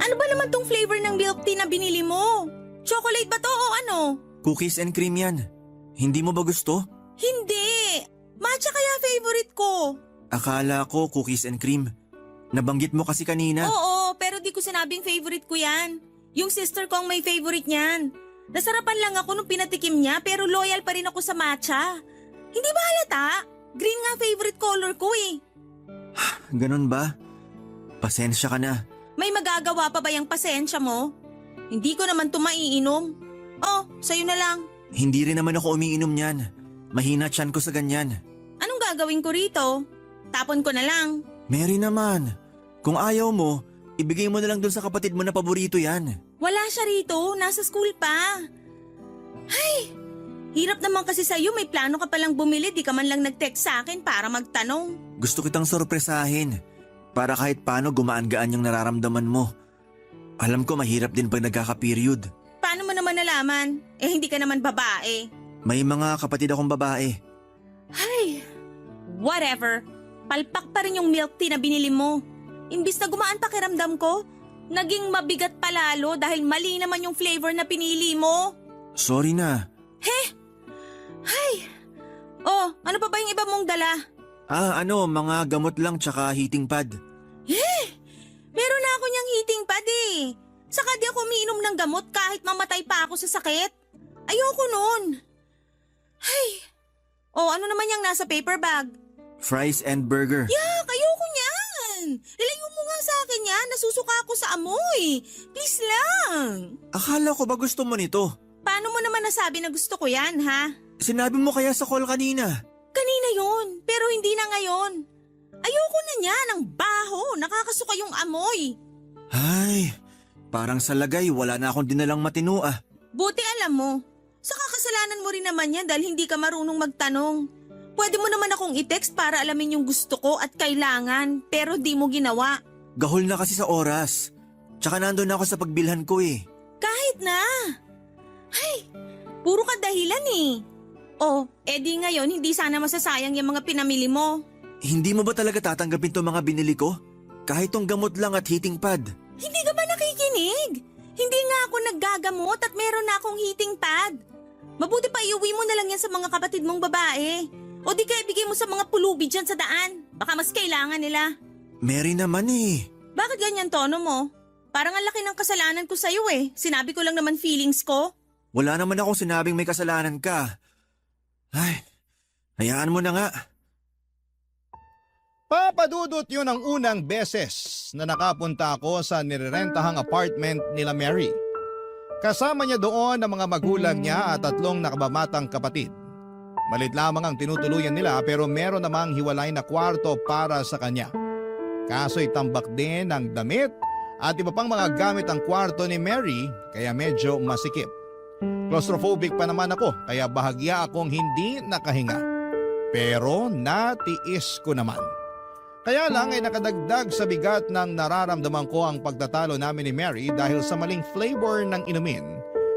Ano ba naman tong flavor ng milk tea na binili mo? Chocolate ba to o ano? Cookies and cream yan. Hindi mo ba gusto? Hindi! Matcha kaya favorite ko. Akala ko cookies and cream. Nabanggit mo kasi kanina. Oo, pero di ko sinabing favorite ko yan. Yung sister ko ang may favorite niyan. Nasarapan lang ako nung pinatikim niya pero loyal pa rin ako sa matcha. Hindi ba halata? Green nga favorite color ko eh. Ganun ba? Pasensya ka na. May magagawa pa ba yung pasensya mo? Hindi ko naman to maiinom. Oh, sa'yo na lang. Hindi rin naman ako umiinom niyan. Mahina tiyan ko sa ganyan. Anong gagawin ko rito? Tapon ko na lang. Mary naman, kung ayaw mo, ibigay mo na lang dun sa kapatid mo na paborito yan. Wala siya rito, nasa school pa. Ay, hirap naman kasi sa'yo, may plano ka palang bumili, di ka man lang nag-text sa akin para magtanong. Gusto kitang sorpresahin, para kahit paano gumaan-gaan yung nararamdaman mo. Alam ko mahirap din pag nagkaka-period. Paano mo naman nalaman? Eh hindi ka naman babae. May mga kapatid akong babae. Ay, whatever. Palpak pa rin yung milk tea na binili mo. Imbis na gumaan pakiramdam ko, naging mabigat palalo dahil mali naman yung flavor na pinili mo. Sorry na. Ay, oh, ano pa ba yung iba mong dala? Mga gamot lang tsaka heating pad. Meron na ako niyang heating pad eh. Saka di ako umiinom ng gamot kahit mamatay pa ako sa sakit. Ayoko nun. Ay, oh, ano naman yung nasa paper bag? Fries and burger. Yak, ayoko niyan. Nilayo mo nga sa akin yan, nasusuka ako sa amoy. Please lang. Akala ko ba gusto mo nito? Paano mo naman nasabi na gusto ko yan, ha? Sinabi mo kaya sa call kanina. Kanina yon, pero hindi na ngayon. Ayoko na niyan, ang baho, nakakasuka yung amoy. Ay, parang sa lagay wala na akong dinalang matino ah. Buti alam mo, sa kakasalanan mo rin naman yan dahil hindi ka marunong magtanong. Pwede mo naman akong i-text para alamin yung gusto ko at kailangan, pero di mo ginawa. Gahol na kasi sa oras. Tsaka nandun na ako sa pagbilhan ko eh. Kahit na. Ay, puro ka dahilan eh. Oh, edi ngayon hindi sana masasayang yung mga pinamili mo. Hindi mo ba talaga tatanggapin tong mga binili ko? Kahit tong gamot lang at heating pad. Hindi ka ba nakikinig? Hindi nga ako naggagamot at meron na akong heating pad. Mabuti pa iuwi mo na lang yan sa mga kapatid mong babae. O di kaya ibigay mo sa mga pulubi dyan sa daan. Baka mas kailangan nila. Mary naman eh. Bakit ganyan tono mo? Parang ang laki ng kasalanan ko sa'yo eh. Sinabi ko lang naman feelings ko. Wala naman akong sinabing may kasalanan ka. Ay, hayaan mo na nga. Papa Dudut, yun ang unang beses na nakapunta ako sa nirerentahang apartment nila Mary. Kasama niya doon ang mga magulang niya at 3 nakababatang kapatid. Malit lamang ang tinutuluyan nila pero meron namang hiwalay na kwarto para sa kanya. Kaso'y tambak din ng damit at iba pang mga gamit ang kwarto ni Mary kaya medyo masikip. Claustrophobic pa naman ako kaya bahagya akong hindi nakahinga. Pero natiis ko naman. Kaya lang ay nakadagdag sa bigat ng nararamdaman ko ang pagtatalo namin ni Mary dahil sa maling flavor ng inumin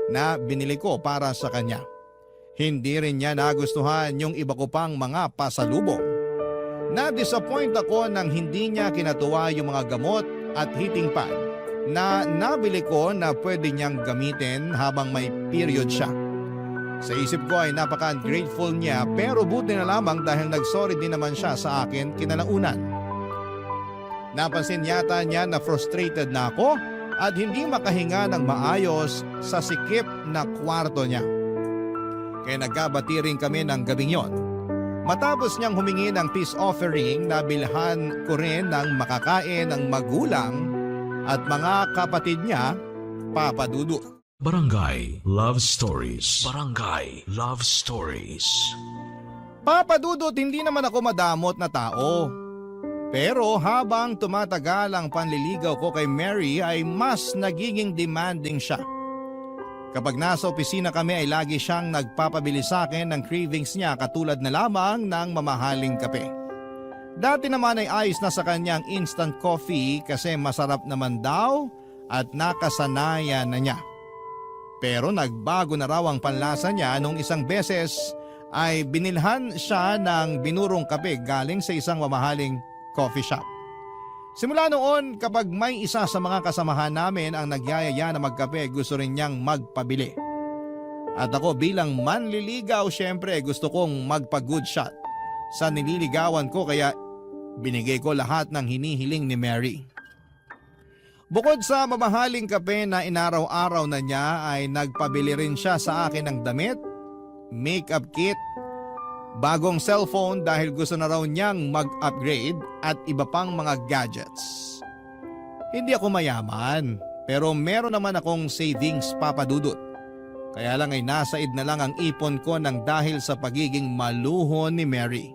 na binili ko para sa kanya. Hindi rin niya nagustuhan yung iba ko pang mga pasalubong. Na-disappoint ako nang hindi niya kinatuwa yung mga gamot at heating pad na nabili ko na pwede niyang gamitin habang may period siya. Sa isip ko ay napaka-ungrateful niya pero buti na lamang dahil nagsorry din naman siya sa akin kinalaunan. Napansin yata niya na frustrated na ako at hindi makahinga ng maayos sa sikip na kwarto niya. Kaya nagkabati rin kami ng gabing yon. Matapos niyang humingi ng peace offering, nabilhan ko rin ng makakain ng magulang at mga kapatid niya, Papa Dudut. Barangay Love Stories. Barangay Love Stories. Papa Dudut, hindi naman ako madamot na tao. Pero habang tumatagal ang panliligaw ko kay Mary ay mas nagiging demanding siya. Kapag nasa opisina kami ay lagi siyang nagpapabili sa akin ng cravings niya katulad na lamang ng mamahaling kape. Dati naman ay ayos na sa kanyang instant coffee kasi masarap naman daw at nakasanayan na niya. Pero nagbago na raw ang panlasa niya nung isang beses ay binilhan siya ng binurong kape galing sa isang mamahaling coffee shop. Simula noon kapag may isa sa mga kasamahan namin ang nagyayaya na magkape gusto rin niyang magpabili. At ako bilang manliligaw syempre gusto kong magpa-good shot sa nililigawan ko kaya binigay ko lahat ng hinihiling ni Mary. Bukod sa mamahaling kape na inaraw-araw na niya ay nagpabili rin siya sa akin ng damit, makeup kit, bagong cellphone dahil gusto na raw niyang mag-upgrade at iba pang mga gadgets. Hindi ako mayaman pero meron naman akong savings, Papa Dudut. Kaya lang ay nasaid na lang ang ipon ko ng dahil sa pagiging maluho ni Mary.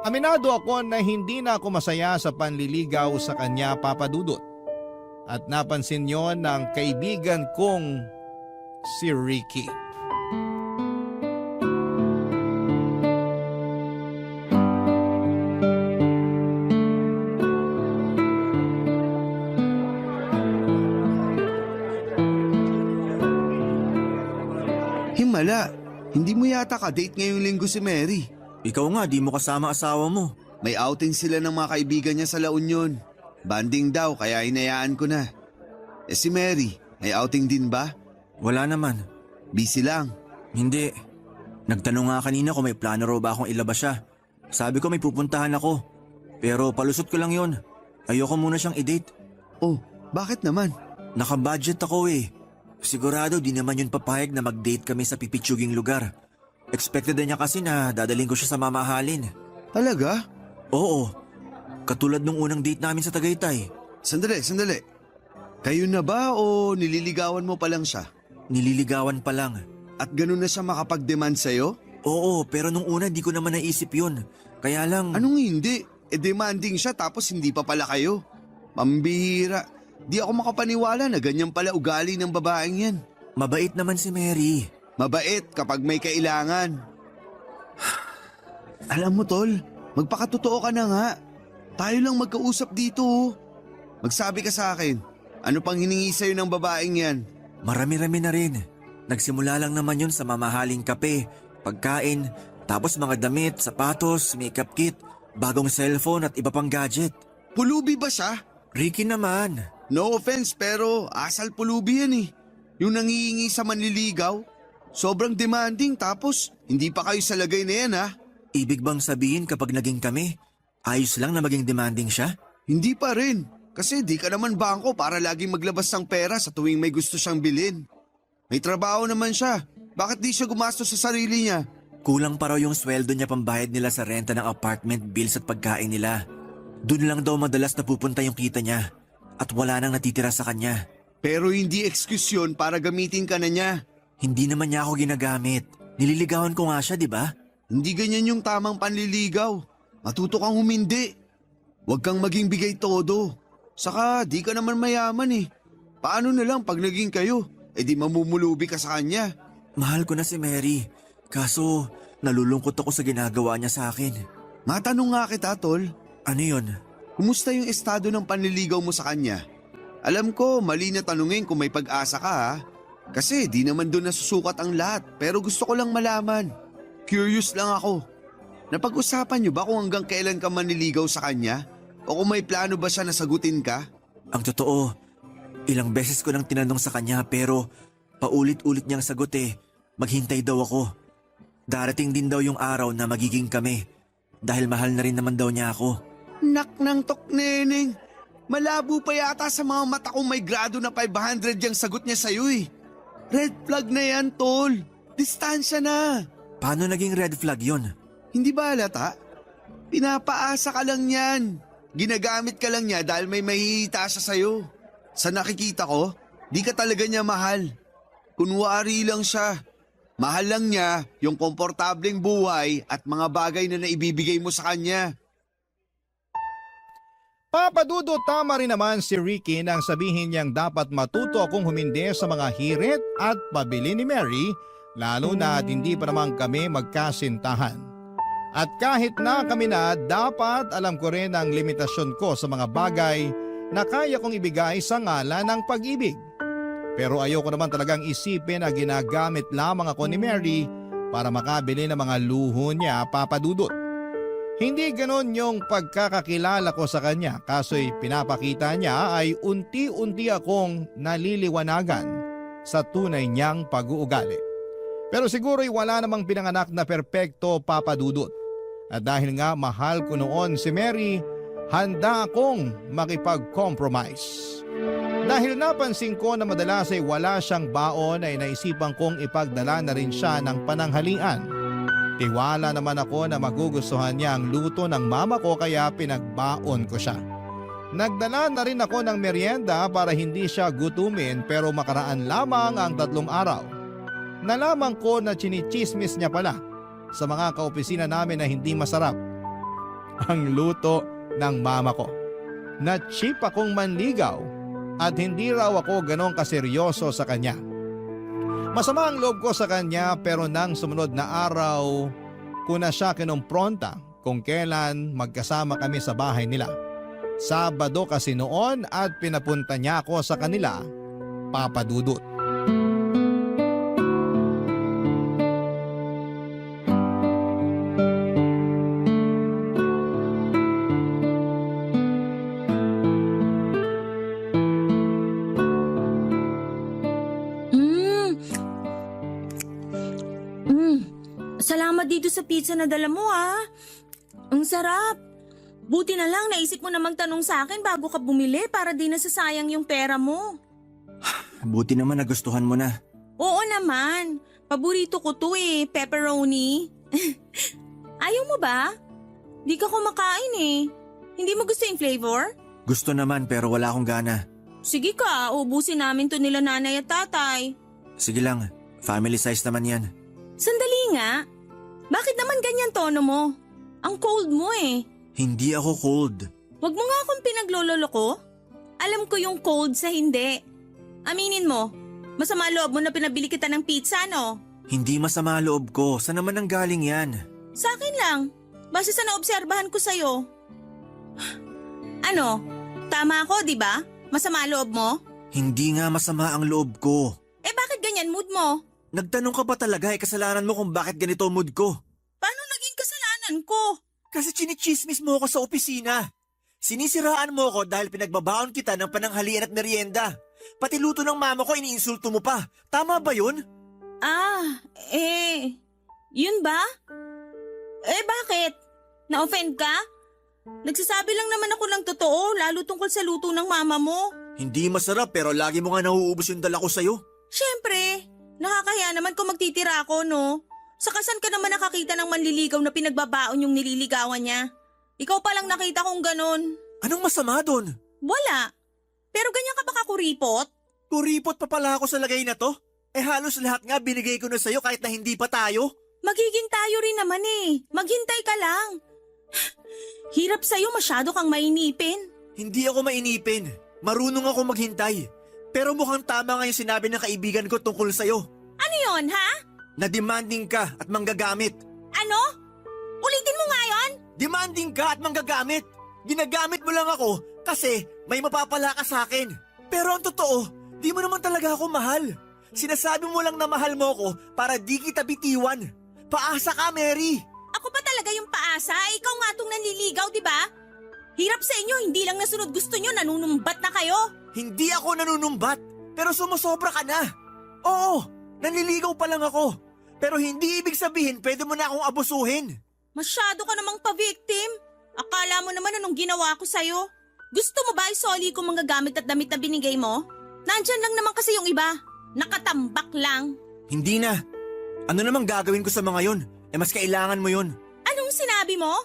Aminado ako na hindi na ako masaya sa panliligaw sa kanya, Papa Dudut. At napansin yon ng kaibigan kong si Ricky. Himala, hindi mo yata ka-date ngayong linggo si Mary. Ikaw nga, di mo kasama asawa mo. May outing sila ng mga kaibigan niya sa La Union. Banding daw kaya hinayaan ko na. Si Mary, may outing din ba? Wala naman. Busy lang. Hindi. Nagtanong nga kanina kung may plano raw ba akong ilabas siya. Sabi ko may pupuntahan ako. Pero palusot ko lang yon. Ayoko muna siyang i-date. Oh, bakit naman? Naka-budget ako eh. Sigurado di naman yun papayag na mag-date kami sa pipitsuging lugar. Expected na niya kasi na dadaling ko siya sa mamahalin. Talaga? Oo. Katulad nung unang date namin sa Tagaytay. Sandali. Kayo na ba o nililigawan mo pa lang siya? Nililigawan pa lang. At ganun na siya makapag-demand sa'yo? Oo, pero nung una di ko naman naisip yun. Kaya lang... Anong hindi? Demanding siya tapos hindi pa pala kayo. Pambihira. Di ako makapaniwala na ganyan pala ugali ng babaeng yan. Mabait naman si Mary. Mabait kapag may kailangan. Alam mo tol, magpakatotoo ka na nga. Tayo lang magkausap dito. Magsabi ka sa akin, ano pang hiningi sa'yo ng babaeng yan? Marami-rami na rin. Nagsimula lang naman yun sa mamahaling kape, pagkain, tapos mga damit, sapatos, makeup kit, bagong cellphone at iba pang gadget. Pulubi ba siya? Ricky naman. No offense pero asal pulubi yan eh. Yung nangihingi sa manliligaw, sobrang demanding tapos hindi pa kayo sa lagay na yan ha. Ibig bang sabihin kapag naging kami, ayos lang na maging demanding siya? Hindi pa rin. Kasi di ka naman bangko para laging maglabas ng pera sa tuwing may gusto siyang bilhin. May trabaho naman siya. Bakit di siya gumastos sa sarili niya? Kulang pa raw yung sweldo niya pambayad nila sa renta ng apartment bills at pagkain nila. Doon lang daw madalas napupunta yung kita niya at wala nang natitira sa kanya. Pero hindi excuse yun para gamitin ka na niya. Hindi naman niya ako ginagamit. Nililigawan ko nga siya, di ba? Hindi ganyan yung tamang panliligaw. Matuto kang humindi. Huwag kang maging bigay todo. Saka di ka naman mayaman eh. Paano na lang pag naging kayo? Eh di mamumulubi ka sa kanya. Mahal ko na si Mary. Kaso, nalulungkot ako sa ginagawa niya sa akin. Matanong nga kita, tol. Ano yun? Kumusta yung estado ng panliligaw mo sa kanya? Alam ko, mali na tanungin kung may pag-asa ka ha. Kasi di naman doon nasusukat ang lahat. Pero gusto ko lang malaman. Curious lang ako. Napag-usapan niyo ba kung hanggang kailan ka manliligaw sa kanya? O kung may plano ba siya na sagutin ka? Ang totoo, ilang beses ko nang tinanong sa kanya pero paulit-ulit niyang sagot maghintay daw ako. Darating din daw yung araw na magiging kami dahil mahal na rin naman daw niya ako. Nak ng tok, neneng. Malabo pa yata sa mga mata kung may grado na 500 yung sagot niya sa'yo eh. Red flag na yan, tol. Distansya na. Paano naging red flag yon? Hindi ba halata? Pinapaasa ka lang yan. Ginagamit ka lang niya dahil may mahihita siya sa'yo. Sa nakikita ko, di ka talaga niya mahal. Kunwari lang siya. Mahal lang niya yung komportableng buhay at mga bagay na naibibigay mo sa kanya. Papa Dudut, tama rin naman si Ricky nang sabihin niyang dapat matuto akong humindi sa mga hirit at pabili ni Mary, lalo na at hindi pa naman kami magkasintahan. At kahit na kami na, dapat alam ko rin ang limitasyon ko sa mga bagay na kaya kong ibigay sa ngalan ng pag-ibig. Pero ayoko naman talagang isipin na ginagamit lamang ako ni Mary para makabili ng mga luho niya, Papa Dudut. Hindi ganon yung pagkakakilala ko sa kanya, kaso'y pinapakita niya ay unti-unti akong naliliwanagan sa tunay niyang pag-uugali. Pero siguro'y wala namang pinanganak na perpekto, Papa Dudut. At dahil nga mahal ko noon si Mary, handa akong makipag-compromise. Dahil napansin ko na madalas ay wala siyang baon ay naisipan kong ipagdala na rin siya ng pananghalian. Tiwala naman ako na magugustuhan niya ang luto ng mama ko kaya pinagbaon ko siya. Nagdala na rin ako ng merienda para hindi siya gutumin pero makaraan lamang ang 3 araw. Nalaman ko na chinichismis niya pala sa mga kaopisina namin na hindi masarap ang luto ng mama ko. Na cheap akong manligaw at hindi raw ako ganong kaseryoso sa kanya. Masama ang loob ko sa kanya pero nang sumunod na araw ko na siya kinumpronta kung kailan magkasama kami sa bahay nila. Sabado kasi noon at pinapunta niya ako sa kanila, Papa Dudut. Salamat dito sa pizza na dala mo Ang sarap. Buti na lang naisip mo na magtanong sa akin bago ka bumili para di nasasayang yung pera mo. Buti naman nagustuhan mo na. Oo naman. Paborito ko to pepperoni. Ayaw mo ba? Di ka kumakain Hindi mo gusto yung flavor? Gusto naman pero wala akong gana. Sige ka, ubusin namin to nila nanay at tatay. Sige lang, family size naman yan. Sandali nga. Bakit naman ganyan tono mo? Ang cold mo Hindi ako cold. Huwag mo nga akong pinaglololo ko. Alam ko yung cold sa hindi. Aminin mo, masama loob mo na pinabili kita ng pizza, no? Hindi masama loob ko. Saan naman ang galing yan? Sa akin lang. Base sa naobserbahan ko sa'yo. Ano? Tama ako, di ba? Masama loob mo? Hindi nga masama ang loob ko. Bakit ganyan mood mo? Nagtanong ka pa talaga kasalanan mo kung bakit ganito ang mood ko. Paano naging kasalanan ko? Kasi chinichismis mo ako sa opisina. Sinisiraan mo ako dahil pinagbabaon kita ng pananghalian at merienda. Pati luto ng mama ko iniinsulto mo pa. Tama ba yun? Yun ba? Bakit? Na-offend ka? Nagsasabi lang naman ako ng totoo, lalo tungkol sa luto ng mama mo. Hindi masarap pero lagi mo nga nauubos yung dala ko sa'yo. Siyempre, nakakahiya naman kung magtitira ako, no? Sa kasan ka naman nakakita ng manliligaw na pinagbabaon yung nililigawan niya? Ikaw palang nakita kong ganon. Anong masama doon? Wala. Pero ganyan ka ba kakuripot? Kuripot pa pala ako sa lagay na to? Halos lahat nga binigay ko na sa'yo kahit na hindi pa tayo. Magiging tayo rin naman eh. Maghintay ka lang. Hirap sa'yo, masyado kang mainipin. Hindi ako mainipin. Marunong ako maghintay. Pero mukhang tama nga yung sinabi ng kaibigan ko tungkol sa'yo. Ano yon, ha? Na demanding ka at manggagamit. Ano? Ulitin mo nga yon? Demanding ka at manggagamit. Ginagamit mo lang ako kasi may mapapala ka sa akin. Pero ang totoo, di mo naman talaga ako mahal. Sinasabi mo lang na mahal mo ako para di kita bitiwan. Paasa ka, Mary. Ako ba talaga yung paasa? Ikaw nga tong nanliligaw, di ba? Hirap sa inyo, hindi lang nasunod gusto nyo, nanunumbat na kayo. Hindi ako nanunumbat, pero sumusobra ka na. Oo, nanliligaw pa lang ako. Pero hindi ibig sabihin pwede mo na akong abusuhin. Masyado ka namang pa-victim. Akala mo naman anong ginawa ko sa'yo. Gusto mo ba isoli ko mga gamit at damit na binigay mo? Nandyan lang naman kasi yung iba. Nakatambak lang. Hindi na. Ano namang gagawin ko sa mga yon? Mas kailangan mo yon. Anong sinabi mo?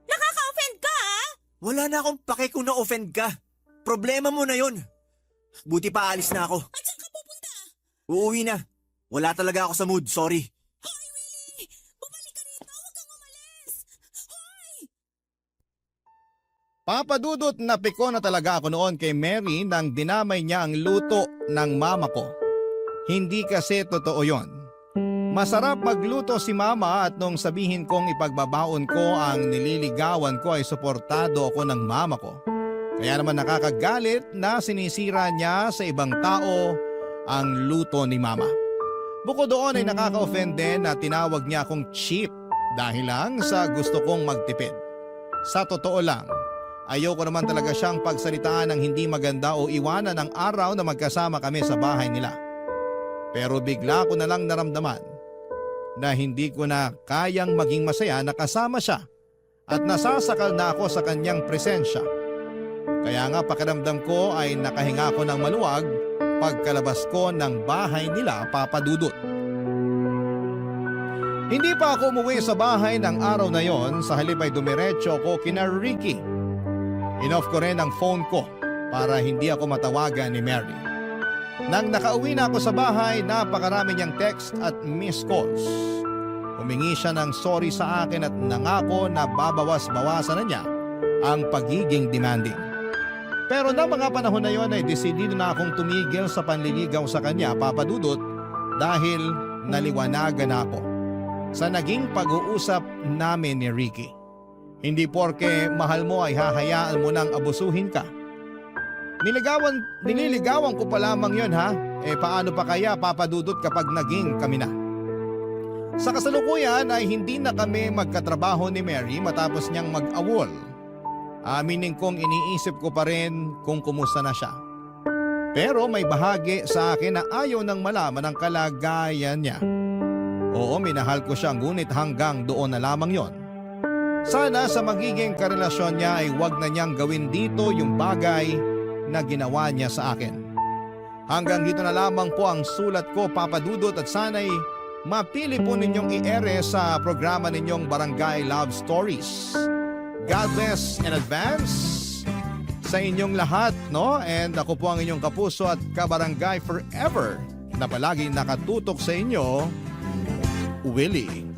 Nakaka-offend ka, ha? Wala na akong pake kung na-offend ka. Problema mo na yon. Buti pa alis na ako. At saan ka pupunta? Uuwi na. Wala talaga ako sa mood, sorry. Hoy, Willie! Bumalik ka rito! Huwag kang umalis! Hoy! Papadudot na piko na talaga ako noon kay Mary nang dinamay niya ang luto ng mama ko. Hindi kasi totoo yon. Masarap magluto si mama at nung sabihin kong ipagbabaon ko ang nililigawan ko ay suportado ako ng mama ko. Kaya naman nakakagalit na sinisira niya sa ibang tao ang luto ni mama. Bukod doon ay nakaka-offend din na tinawag niya akong cheap dahil lang sa gusto kong magtipid. Sa totoo lang, ayoko naman talaga siyang pagsalitaan ng hindi maganda o iwanan ang araw na magkasama kami sa bahay nila. Pero bigla ko na lang naramdaman na hindi ko na kayang maging masaya na kasama siya at nasasakal na ako sa kanyang presensya. Kaya nga pakiramdam ko ay nakahinga ko ng maluwag pagkalabas ko ng bahay nila, Papa Dudut. Hindi pa ako umuwi sa bahay ng araw na yon, sa halip ay dumiretso ko kina Ricky. Inoff ko rin ang phone ko para hindi ako matawagan ni Mary. Nang nakauwi na ako sa bahay, napakarami niyang text at missed calls. Humingi siya ng sorry sa akin at nangako na babawas-bawasan na niya ang pagiging demanding. Pero na mga panahon na yon ay desidido na akong tumigil sa panliligaw sa kanya, Papa Dudut, dahil naliwanagan ako sa naging pag-uusap namin ni Ricky. Hindi porke mahal mo ay hahayaan mo nang abusuhin ka. Nililigawan ko pa lamang yon, ha? Paano pa kaya, Papa Dudut, kapag naging kami na? Sa kasalukuyan ay hindi na kami magkatrabaho ni Mary matapos niyang mag-awol. Aminin kong iniisip ko pa rin kung kumusta na siya. Pero may bahagi sa akin na ayaw nang malaman ang kalagayan niya. Oo, minahal ko siya ngunit hanggang doon na lamang yon. Sana sa magiging karelasyon niya ay wag na niyang gawin dito yung bagay na ginawa niya sa akin. Hanggang dito na lamang po ang sulat ko, Papa Dudut, at sana'y mapili po ninyong i-ere sa programa ninyong Barangay Love Stories. God bless in advance sa inyong lahat, no? And ako po ang inyong kapuso at kabarangay forever na palagi nakatutok sa inyo, Willie.